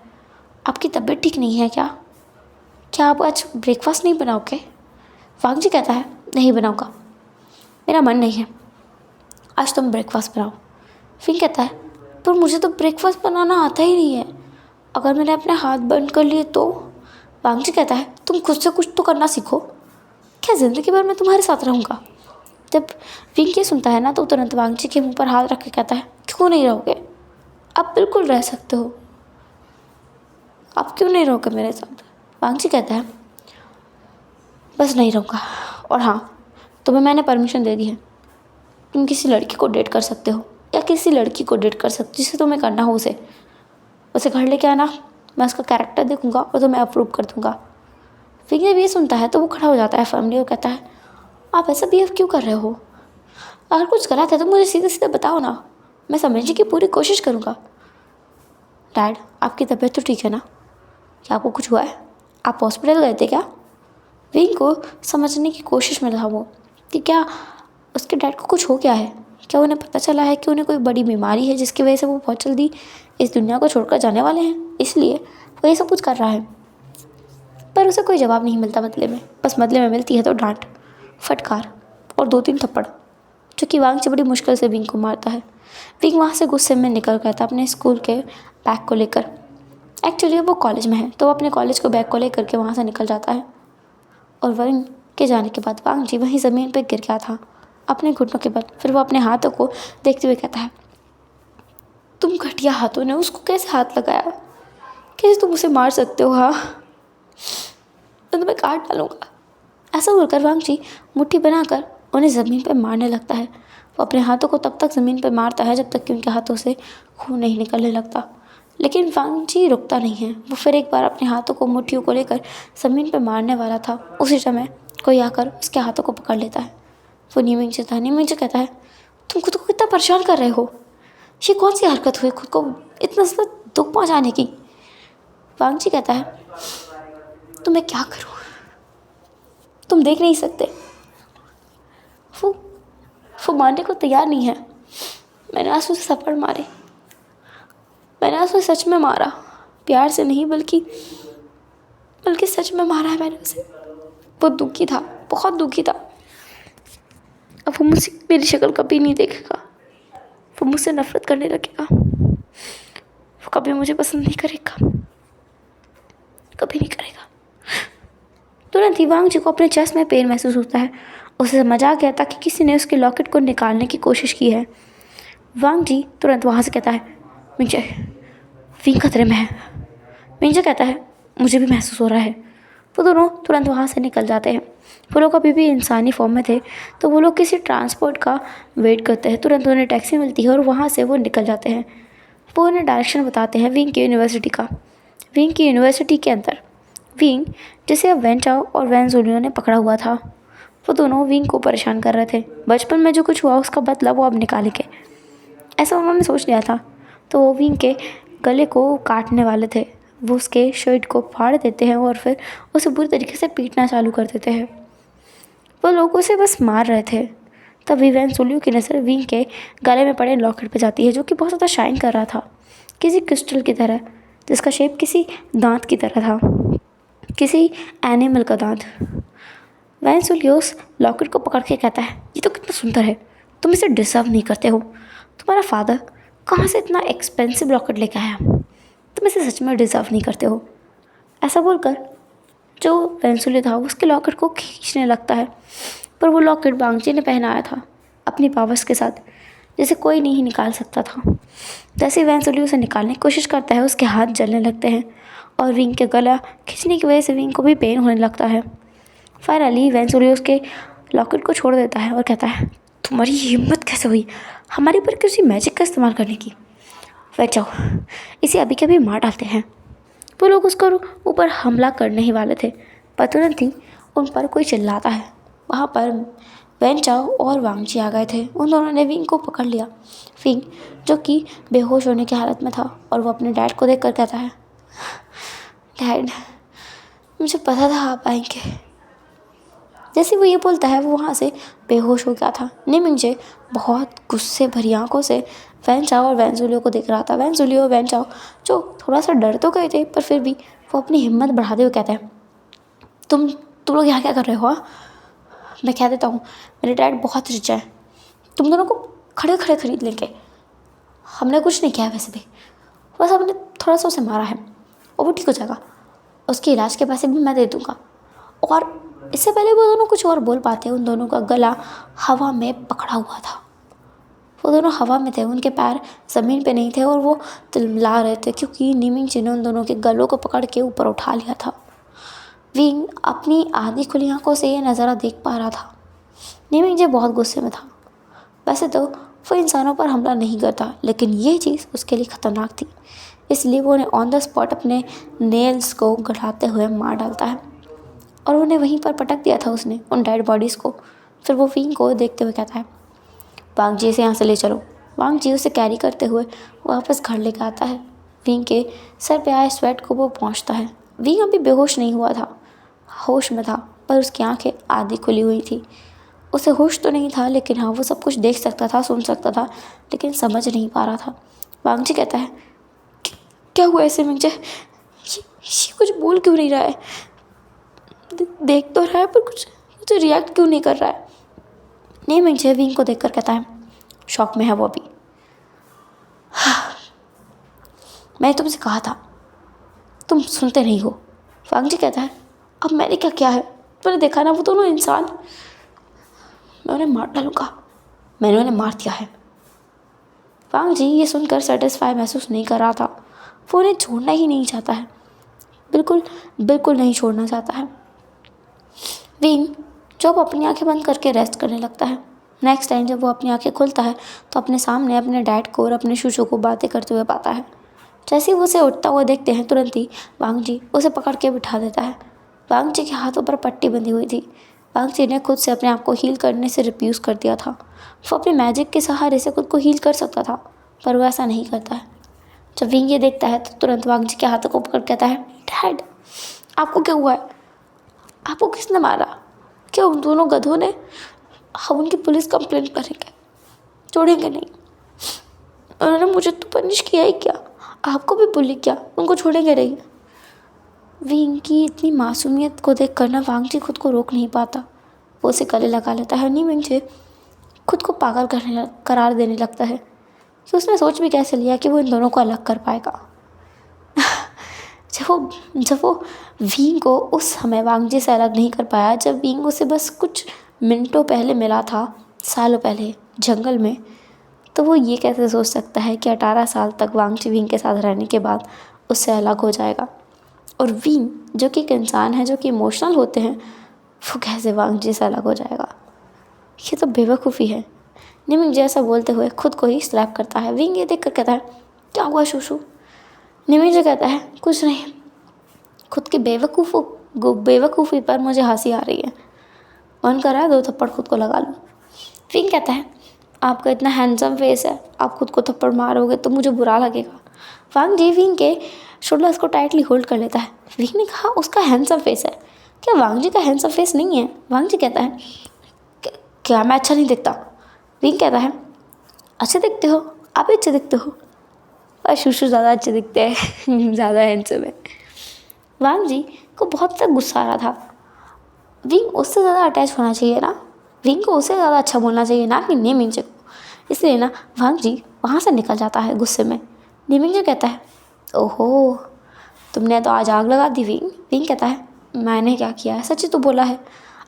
आपकी तबीयत ठीक नहीं है क्या? क्या आप आज ब्रेकफास्ट नहीं बनाओगे? वांग जी कहता है, नहीं बनाऊँगा, मेरा मन नहीं है, आज तुम ब्रेकफास्ट बनाओ। विंग कहता है, पर मुझे तो ब्रेकफास्ट बनाना आता ही नहीं है, अगर मैंने अपने हाथ बंद कर लिए तो? वांग जी कहता है, तुम खुद से कुछ तो करना सीखो। क्या ज़िंदगी भर मैं तुम्हारे साथ रहूँगा? जब विंग ये सुनता है ना तो तुरंत वांग जी के मुंह पर हाथ रख के कहता है, क्यों नहीं रहोगे? आप बिल्कुल रह सकते हो, आप क्यों नहीं रहोगे मेरे साथ? वांगची कहता है बस नहीं रहूँगा। और हाँ, तुम्हें मैंने परमिशन दे दी है, तुम किसी लड़की को डेट कर सकते हो या किसी लड़की को डेट कर सकते हो जिसे तुम्हें करना हो उसे उसे घर लेके आना, मैं उसका कैरेक्टर देखूंगा और तुम्हें अप्रूव कर दूंगा। फिर जब ये सुनता है तो वो खड़ा हो जाता है फैमिली और कहता है आप ऐसा बिहेव क्यों कर रहे हो? अगर कुछ गलत है तो मुझे सीधे सीधे बताओ ना, मैं समझने की पूरी कोशिश करूँगा। डैड, आपकी तबीयत तो ठीक है ना? क्या आपको कुछ हुआ है? आप हॉस्पिटल गए थे क्या? विंग को समझने की कोशिश में रहा वो कि क्या उसके डैड को कुछ हो गया है। क्या उन्हें पता चला है कि उन्हें कोई बड़ी बीमारी है जिसकी वजह से वो बहुत जल्दी इस दुनिया को छोड़कर जाने वाले हैं, इसलिए वो ये सब कुछ कर रहा है। पर उसे कोई जवाब नहीं मिलता बदले में, बस बदले में मिलती है तो डांट, फटकार और 2-3 थप्पड़, जो कि वांगची बड़ी मुश्किल से विंग को मारता है। विंग वहाँ से गुस्से में निकल गया था अपने स्कूल के बैग को लेकर। एक्चुअली वो कॉलेज में है तो वो अपने कॉलेज को बैग को लेकर के वहाँ से निकल जाता है। और विंग के जाने के बाद वांगची वहीं ज़मीन पर गिर गया था अपने घुटनों के बल। फिर वो अपने हाथों को देखते हुए कहता है तुम घटिया हाथों ने उसको कैसे हाथ लगाया? कैसे तुम उसे मार सकते हो? हाँ, मैं तुम्हें काट डालूंगा। ऐसा बोलकर वांगची मुट्ठी बनाकर उन्हें ज़मीन पर मारने लगता है। वो अपने हाथों को तब तक ज़मीन पर मारता है जब तक कि उनके हाथों से खून नहीं निकलने लगता। लेकिन वांगची रुकता नहीं है। वो फिर एक बार अपने हाथों को मुट्ठियों को लेकर ज़मीन पर मारने वाला था, उसी समय कोई आकर उसके हाथों को पकड़ लेता है। वो नीमिंग था। नीमिंग कहता है तुम खुद को कितना परेशान कर रहे हो? ये कौन सी हरकत हुई खुद को इतना ज़्यादा दुख पहुँचाने की? वांगची कहता है तो मैं क्या करूँ, तुम देख नहीं सकते? वो मारने को तैयार नहीं है। मैंने आज उसे थप्पड़ मारे, मैंने आज उसे सच में मारा, प्यार से नहीं बल्कि सच में मारा है मैंने उसे। वो दुखी था, बहुत दुखी था। अब वो मुझसे मेरी शक्ल कभी नहीं देखेगा, वो मुझसे नफरत करने लगेगा, वो कभी मुझे पसंद नहीं करेगा, कभी नहीं करेगा। तुरंत ही वांगची को अपने चेस्ट में पेन महसूस होता है। उसे समझ आ गया था कि किसी ने उसके लॉकेट को निकालने की कोशिश की है। वांगची तुरंत वहाँ से कहता है मिंजे, विंग खतरे में है। मिंजे कहता है मुझे भी महसूस हो रहा है। वो दोनों तुरंत वहाँ से निकल जाते हैं। वो लोग अभी भी इंसानी फॉर्म में थे तो वो लोग किसी ट्रांसपोर्ट का वेट करते हैं। तुरंत उन्हें टैक्सी मिलती है और वहाँ से वो निकल जाते हैं। वो उन्हें डायरेक्शन बताते हैं विंग की यूनिवर्सिटी का। विंग की यूनिवर्सिटी के अंदर विंग, जिसे अब वैन चाओ और वैन ज़ोलियो ने पकड़ा हुआ था, वो दोनों विंग को परेशान कर रहे थे। बचपन में जो कुछ हुआ उसका बदला वो अब निकालेंगे, ऐसा उन्होंने सोच लिया था। तो वो विंग के गले को काटने वाले थे। वो उसके शर्ट को फाड़ देते हैं और फिर उसे बुरी तरीके से पीटना चालू कर देते हैं। वो लोग उसे बस मार रहे थे। तभी वैन ज़ोलियो की नज़र विंग के गले में पड़े लॉकेट पे जाती है, जो कि बहुत ज़्यादा शाइन कर रहा था, किसी क्रिस्टल की तरह, जिसका शेप किसी दांत की तरह था, किसी एनिमल का दांत। वैन ज़ोलियो उस लॉकेट को पकड़ के कहता है ये तो कितना सुंदर है, तुम इसे डिज़र्व नहीं करते हो। तुम्हारा फादर कहाँ से इतना एक्सपेंसिव लॉकेट लेके आया, तुम इसे सच में डिज़र्व नहीं करते हो। ऐसा बोलकर जो वैन ज़ोलियो था उसके लॉकेट को खींचने लगता है, पर वो लॉकेट वांगची ने पहनाया था अपनी पावर्स के साथ, जिसे कोई नहीं निकाल सकता था। जैसे ही वैन ज़ोलियो उसे निकालने की कोशिश करता है उसके हाथ जलने लगते हैं और विंग के गला खींचने की वजह से विंग को भी पेन होने लगता है। फाइनली वैन ज़ोलियो उसके लॉकेट को छोड़ देता है और कहता है तुम्हारी हिम्मत कैसे हुई हमारे ऊपर किसी मैजिक का इस्तेमाल करने की? वह जाओ, इसे अभी के अभी मार डालते हैं। वो लोग उसके ऊपर हमला करने ही वाले थे, पर तुरंत ही उन पर कोई चिल्लाता है। वहाँ पर वैन चाओ और वांगची आ गए थे। उन दोनों ने विंग को पकड़ लिया। विंग, जो कि बेहोश होने की हालत में था, और वो अपने डैड को देखकर कहता है डैड, मुझे पता था आप आएंगे। जैसे वो ये बोलता है वो वहाँ से बेहोश हो गया था। निमिंजे बहुत गुस्से भरी आंखों से वैन चाओ और वैन ज़ोलियो को देख रहा था। वैन ज़ोलियो और वैन चाओ जो थोड़ा सा डर तो गए थे, पर फिर भी वो अपनी हिम्मत बढ़ाते हुए कहते हैं तुम लोग यहाँ क्या कर रहे हो? मैं कह देता हूँ मेरे डैड बहुत रिच है, तुम दोनों को खड़े खड़े खरीद लेंगे। हमने कुछ नहीं किया वैसे भी, बस हमने थोड़ा सा उसे मारा है और वो ठीक हो जाएगा। उसके इलाज के पैसे भी मैं दे दूँगा। और इससे पहले वो दोनों कुछ और बोल पाते, उन दोनों का गला हवा में पकड़ा हुआ था। वो दोनों हवा में थे, उनके पैर ज़मीन पे नहीं थे और वो तिलमिला रहे थे क्योंकि निमिंगजी ने उन दोनों के गलों को पकड़ के ऊपर उठा लिया था। विंग अपनी आधी खुली आंखों से ये नज़ारा देख पा रहा था। निमिंगजी बहुत गुस्से में था। वैसे तो वो इंसानों पर हमला नहीं करता, लेकिन ये चीज़ उसके लिए ख़तरनाक थी, इसलिए वो उन्हें ऑन द स्पॉट अपने नेल्स को गड़ाते हुए मार डालता है और उन्हें वहीं पर पटक दिया था उसने, उन डेड बॉडीज़ को। फिर वो विंग को देखते हुए कहता है, वांग जी इसे यहाँ से ले चलो। वांग जी उसे कैरी करते हुए वापस घर लेकर आता है। विंग के सर पे आए स्वेट को वो पहुँचता है। विंग अभी बेहोश नहीं हुआ था, होश में था, पर उसकी आंखें आधी खुली हुई थी। उसे होश तो नहीं था, लेकिन हाँ वो सब कुछ देख सकता था, सुन सकता था, लेकिन समझ नहीं पा रहा था। वांग जी कहता है, क्या हुआ ऐसे मिंग जे? ये कुछ बोल क्यों नहीं रहा है? देख तो रहा है पर कुछ रिएक्ट क्यों नहीं कर रहा है? नहीं, मिंग जे विंग को देखकर कहता है, शॉक में है वो अभी। मैंने तुमसे कहा था, तुम सुनते नहीं हो। वांग जी कहता है, अब मैंने क्या किया है? मैंने देखा ना वो दोनों इंसान, मैं उन्हें मार डालूंगा। मैंने उन्हें मार दिया है। वांग जी ये सुनकर सेटिस्फाई महसूस नहीं कर रहा था। वो उन्हें छोड़ना ही नहीं चाहता है, बिल्कुल बिल्कुल नहीं छोड़ना चाहता है। विंग जो अब अपनी आंखें बंद करके रेस्ट करने लगता है। नेक्स्ट टाइम जब वो अपनी आंखें खुलता है तो अपने सामने अपने डैड को और अपने शुशु को बातें करते हुए पाता है। जैसे ही वो उसे उठता हुआ देखते हैं, तुरंत ही वांग जी उसे पकड़ के बिठा देता है। वांग जी के हाथों पर पट्टी बंधी हुई थी। वांग जी ने खुद से अपने आप को हील करने से रिफ्यूज़ कर दिया था। वो अपने मैजिक के सहारे से खुद को हील कर सकता था, पर वो ऐसा नहीं करता है। जब विंग ये देखता है तो तुरंत वांग जी के हाथों को पकड़ कहता है, डैड आपको क्या हुआ है? आपको किसने मारा? क्या उन दोनों गधों ने? हम उनकी पुलिस कंप्लेंट करेंगे, छोड़ेंगे नहीं। उन्होंने मुझे तो पनिश किया ही क्या, आपको भी बुली किया, उनको छोड़ेंगे नहीं। विंग की इतनी मासूमियत को देख कर ना वांग जी खुद को रोक नहीं पाता। वो उसे गले लगा लेता है। नहीं, विंग जी खुद को पागल करार देने लगता है कि उसने सोच भी कैसे लिया कि वो इन दोनों को अलग कर पाएगा। जब वो विंग को उस समय वांग जी से अलग नहीं कर पाया, जब विंग उसे बस कुछ मिनटों पहले मिला था, सालों पहले जंगल में, तो वो ये कैसे सोच सकता है कि 18 साल तक वांग जी विंग के साथ रहने के बाद उससे अलग हो जाएगा। और विंग जो कि एक इंसान है, जो कि इमोशनल होते हैं, वो कैसे वांग जी से अलग हो जाएगा? ये तो बेवकूफ़ी है। निमिंग जैसा बोलते हुए खुद को ही स्लैप करता है। विंग ये देख कर कहता है, क्या हुआ शुशु? निमिंग जो कहता है, कुछ नहीं, खुद की बेवकूफ़ी पर मुझे हंसी आ रही है, मन कर रहा है 2 थप्पड़ खुद को लगा लूँ। विंग कहता है, आपका इतना हैंडसम फेस है, आप खुद को थप्पड़ मारोगे तो मुझे बुरा लगेगा। वांग जी विंग के शोल्डर्स को टाइटली होल्ड कर लेता है। विंग ने कहा, उसका हैंडसम फेस है, क्या वांग जी का हैंडसम फेस नहीं है? वांग जी कहता है, क्या मैं अच्छा नहीं दिखता? विंग कहता है, अच्छे दिखते हो, आप भी अच्छे दिखते हो, और शुशु ज़्यादा अच्छे दिखते हैं, ज़्यादा हैंडसम है। वांग जी को बहुत तक गुस्सा आ रहा था। विंग उससे ज़्यादा अटैच होना चाहिए ना, विंग को उससे ज़्यादा अच्छा बोलना चाहिए ना कि नेमिंग को। इसलिए ना वांग जी वहाँ से निकल जाता है गुस्से में। नेमिंग कहता है, ओहो तुमने तो आज आग लगा दी विंग। विंग कहता है, मैंने क्या किया है, सच ही तो बोला है,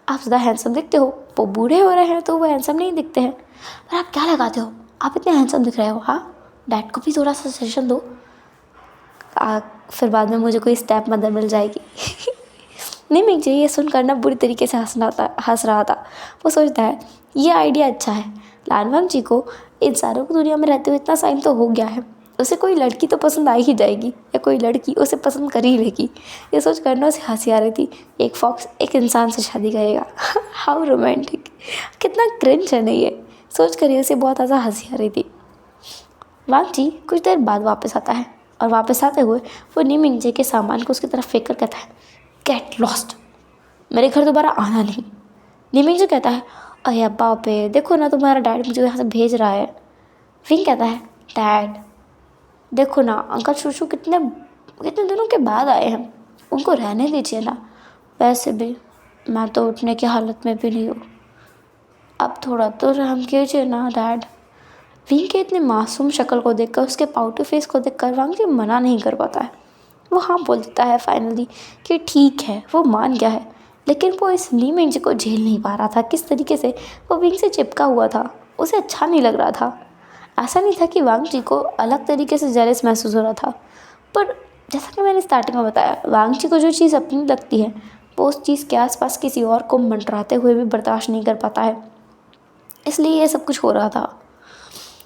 आप ज़्यादा हैंडसम दिखते हो। वो बूढ़े हो रहे हैं तो वो हैंडसम नहीं दिखते हैं, पर आप क्या लगाते हो, आप इतने हैंडसम दिख रहे हो। हाँ, डैड को भी थोड़ा सा सजेशन दो, फिर बाद में मुझे कोई स्टेप मदर मिल जाएगी। नहीं, मुझे ये सुनकर ना बुरी तरीके से हंस रहा था। वो सोचता है, ये आइडिया अच्छा है, लानवांग जी को इन सारों की दुनिया में रहते हुए इतना साइन तो हो गया है, उसे कोई लड़की तो पसंद आ ही जाएगी, या कोई लड़की उसे पसंद कर ही लेगी। ये सोच कर ना उसे हंसी आ रही थी, एक फॉक्स एक इंसान से शादी करेगा। हाउ रोमांटिक, कितना क्रिंज है ना ये, सोच कर ही उसे बहुत ज़्यादा हंसी आ रही थी। वांग जी कुछ देर बाद वापस आता है और वापस आते हुए वो निमिंग जे के सामान को उसकी तरफ फेंक कर कहता है, गेट लॉस्ट, मेरे घर दोबारा आना नहीं। निमिंग जे कहता है, अरे अब्बा पे देखो ना, तुम्हारा डैड मुझे यहाँ से भेज रहा है। विंग कहता है, डैड देखो ना, अंकल शुशु कितने दिनों के बाद आए हैं, उनको रहने दीजिए ना। वैसे भी मैं तो उठने की हालत में भी नहीं हूँ, अब थोड़ा तो रहम कीजिए ना डैड। विंग के इतने मासूम शक्ल को देखकर, उसके पाउटी फेस को देखकर वांग जी मना नहीं कर पाता है। वो हाँ बोल देता है फाइनली कि ठीक है, वो मान गया है, लेकिन वो इस लीमिंग जी को झेल नहीं पा रहा था। किस तरीके से वो विंग से चिपका हुआ था, उसे अच्छा नहीं लग रहा था। ऐसा नहीं था कि वांग जी को अलग तरीके से जेलस महसूस हो रहा था, पर जैसा कि मैंने स्टार्टिंग में बताया, वांग जी को जो चीज़ अपनी लगती है वो उस चीज़ के आसपास किसी और को मंडराते हुए भी बर्दाश्त नहीं कर पाता है, इसलिए ये सब कुछ हो रहा था।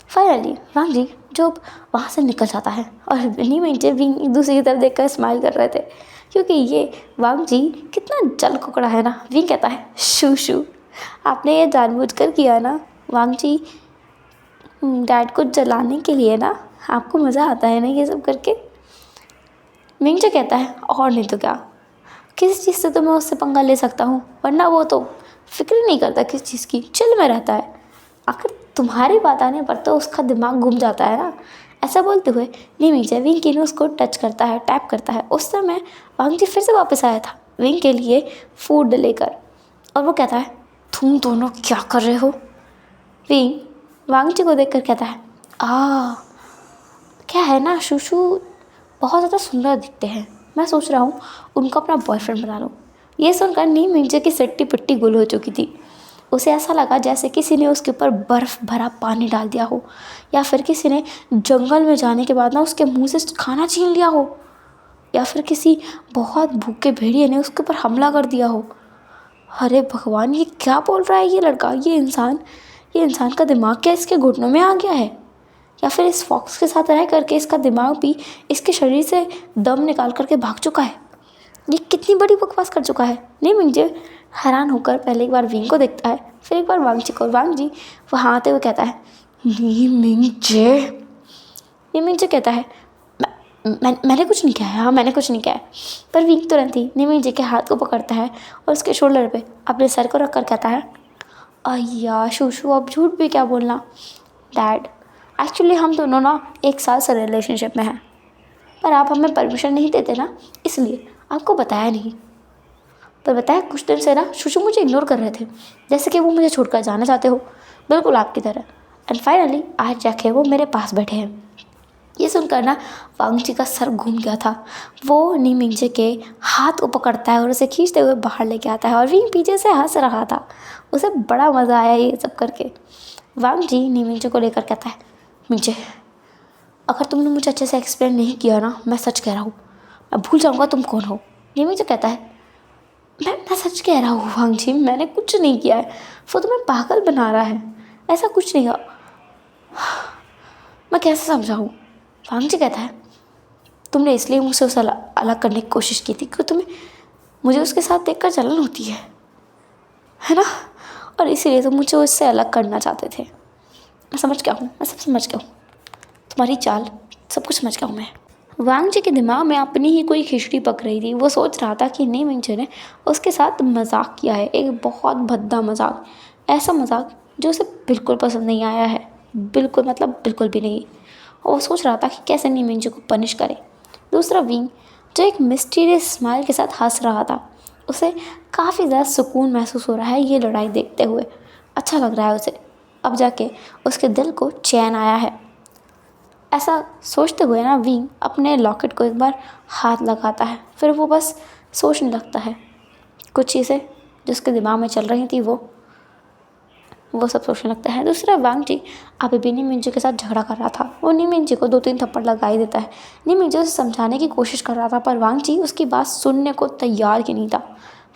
फाइनली वांग जी जब वहाँ से निकल जाता है और नी मिंजे भी एक दूसरे की तरफ देखकर स्माइल कर रहे थे, क्योंकि ये वांग जी कितना जल कुकड़ा है ना। विंग कहता है, शू शू, आपने ये जानबूझकर किया ना वांग जी, डैड को जलाने के लिए ना, आपको मज़ा आता है ना ये सब करके। मिंग जो कहता है, और नहीं तो क्या, किस चीज़ से तो मैं उससे पंगा ले सकता हूँ, वरना वो तो फिक्र ही नहीं करता किस चीज़ की, चिल में रहता है। आखिर तुम्हारी बात आने पर तो उसका दिमाग घूम जाता है ना। ऐसा बोलते हुए निमिंजे विंग की नोज़ को टच करता है, टैप करता है। उस समय वांग जी फिर से वापस आया था विंग के लिए फूड लेकर, और वो कहता है, तुम दोनों क्या कर रहे हो। विंग वांग जी को देखकर कहता है, क्या है ना, शूशू बहुत ज़्यादा सुंदर दिखते हैं, मैं सोच रहा हूँ उनको अपना बॉयफ्रेंड बना लूँ। ये सुनकर नी मिंजे की सट्टी पिट्टी गुल हो चुकी थी। उसे ऐसा लगा जैसे किसी ने उसके ऊपर बर्फ़ भरा पानी डाल दिया हो, या फिर किसी ने जंगल में जाने के बाद ना उसके मुंह से खाना छीन लिया हो, या फिर किसी बहुत भूखे भेड़िए ने उसके ऊपर हमला कर दिया हो। अरे भगवान, ये क्या बोल रहा है ये लड़का, ये इंसान का दिमाग क्या इसके घुटनों में आ गया है, या फिर इस फॉक्स के साथ रह करके इसका दिमाग भी इसके शरीर से दम निकाल करके भाग चुका है। ये कितनी बड़ी बकवास कर चुका है। नहीं मिंजे हैरान होकर पहले एक बार विंग को देखता है, फिर एक बार वांग जी को। वांग जी वहाँ आते हुए कहता है, नी मिंजे कहता है, मैंने कुछ नहीं किया है, हाँ मैंने कुछ नहीं किया है। पर विंग तुरंत ही नी मिंजे के हाथ को पकड़ता है और उसके शोल्डर पे अपने सर को रख कर कहता है, अय्या शूशू, अब झूठ भी क्या बोलना। डैड, एक्चुअली हम दोनों ना 1 साल से रिलेशनशिप में हैं, पर आप हमें परमिशन नहीं देते ना, इसलिए आपको बताया नहीं। पर बताया, कुछ दिन से ना शूशू मुझे इग्नोर कर रहे थे, जैसे कि वो मुझे छोड़कर जाना चाहते हो, बिल्कुल आपकी तरह। एंड फाइनली आज जाके वो मेरे पास बैठे हैं। ये सुनकर ना वांग जी का सर घूम गया था। वो नी मिंजे के हाथ को पकड़ता है और उसे खींचते हुए बाहर लेके आता है, और विंग पीछे से हंस रहा था। उसे बड़ा मज़ा आया ये सब करके। वांग जी नी मिंजे को लेकर कहता है, मिंजे, अगर तुमने मुझे अच्छे से एक्सप्लेन नहीं किया ना, मैं सच कह रहा हूँ, मैं भूल जाऊँगा तुम कौन हो। नी मिंजे कहता है, मैं सच कह रहा हूँ वांग जी, मैंने कुछ नहीं किया है, वो तुम्हें पागल बना रहा है, ऐसा कुछ नहीं हुआ। मैं कैसे समझाऊँ। वांग जी कहता है, तुमने इसलिए मुझसे उसे अलग करने की कोशिश की थी क्योंकि तुम्हें मुझे उसके साथ देखकर जलन होती है ना, और इसीलिए तुम मुझे उससे अलग करना चाहते थे। मैं समझ गया हूँ, मैं सब समझ गया हूँ, तुम्हारी चाल सब कुछ समझ गया हूँ मैं। वांग जी के दिमाग में अपनी ही कोई खिचड़ी पक रही थी। वो सोच रहा था कि नी मिंजे ने उसके साथ मजाक किया है, एक बहुत भद्दा मजाक, ऐसा मजाक जो उसे बिल्कुल पसंद नहीं आया है, बिल्कुल मतलब बिल्कुल भी नहीं। और वो सोच रहा था कि कैसे नी मिंजे को पनिश करे। दूसरा विंग जो एक मिस्टीरियस स्माइल के साथ हंस रहा था, उसे काफ़ी ज़्यादा सुकून महसूस हो रहा है ये लड़ाई देखते हुए। अच्छा लग रहा है उसे, अब जाके उसके दिल को चैन आया है। ऐसा सोचते हुए ना विंग अपने लॉकेट को एक बार हाथ लगाता है, फिर वो बस सोचने लगता है कुछ चीज़ें जो उसके दिमाग में चल रही थी, वो सब सोचने लगता है। दूसरा वांग जी अभी भी नी मिंजे के साथ झगड़ा कर रहा था। वो नी मिंजे को 2-3 थप्पड़ लगा ही देता है। नी मिंजे उसे समझाने की कोशिश कर रहा था, पर वांग जी उसकी बात सुनने को तैयार ही नहीं था।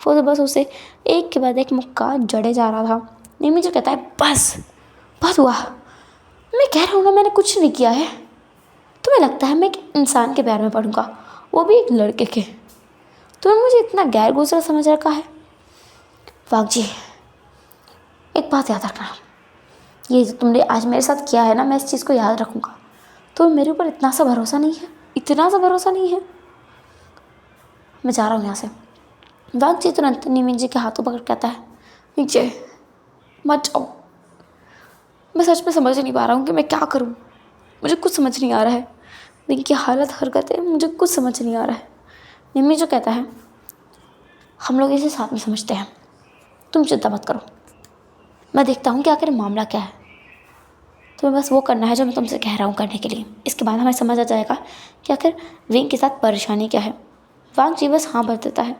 वो तो बस उसे एक के बाद एक मुक्का जड़े जा रहा था। नी मिंजे कहता है, बस बहुत हुआ, मैं कह रहा हूँ ना मैंने कुछ नहीं किया है। तुम्हें लगता है मैं एक इंसान के प्यार में पड़ूंगा, वो भी एक लड़के के। तुमने मुझे इतना गैर गुजरा समझ रखा है। वांग जी, एक बात याद रखना, ये जो तुमने आज मेरे साथ किया है ना, मैं इस चीज़ को याद रखूँगा। तो मेरे ऊपर इतना सा भरोसा नहीं है, इतना सा भरोसा नहीं है। मैं जा रहा हूँ यहाँ से। वांग जी तुरंत नी मिंजे के हाथों पकड़ कहता है, नीचे मत जाओ, मैं सच में समझ नहीं पा रहा हूँ कि मैं क्या करूँ, मुझे कुछ समझ नहीं आ रहा है। इनकी हालत हरकतें मुझे कुछ समझ नहीं आ रहा है। निम्मी जो कहता है, हम लोग इसे साथ में समझते हैं, तुम चिंता मत करो, मैं देखता हूँ कि आखिर मामला क्या है। तुम्हें बस वो करना है जो मैं तुमसे कह रहा हूँ करने के लिए। इसके बाद हमें समझ आ जाएगा कि आखिर विंग के साथ परेशानी क्या है। वांग जी बस हाँ भर देता है।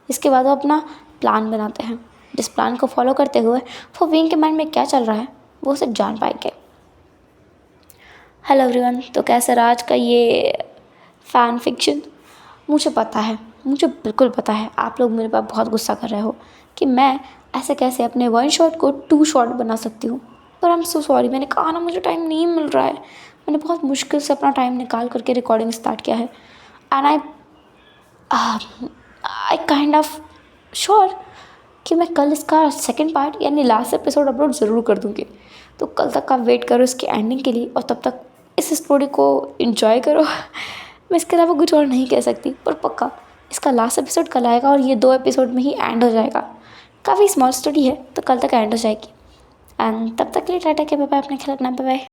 इसके बाद वो अपना प्लान बनाते हैं, जिस प्लान को फॉलो करते हुए वो विंग के माइंड में क्या चल रहा है वो उसे जान पाएंगे। हेलो एवरीवन, तो कैसा रहा आज का ये फ़ैन फिक्शन। मुझे बिल्कुल पता है आप लोग मेरे पर बहुत गुस्सा कर रहे हो कि मैं ऐसे कैसे अपने वन शॉट को टू शॉट बना सकती हूँ। पर आई एम सो सॉरी, मैंने कहा ना मुझे टाइम नहीं मिल रहा है। मैंने बहुत मुश्किल से अपना टाइम निकाल करके रिकॉर्डिंग स्टार्ट किया है and I kind of sure कि मैं कल इसका सेकंड पार्ट यानी लास्ट एपिसोड अपलोड ज़रूर कर दूँगी। तो कल तक आप वेट करो इसकी एंडिंग के लिए और तब तक इस स्टोरी को एंजॉय करो। मैं इसके अलावा कुछ और नहीं कह सकती, पर पक्का इसका लास्ट एपिसोड कल आएगा और ये 2 एपिसोड में ही एंड हो जाएगा। काफ़ी स्मॉल स्टोरी है तो कल तक एंड हो जाएगी। एंड तब तक के लिए टाटा, के बाय बाय, अपने ख्याल रखना, बाय बाय।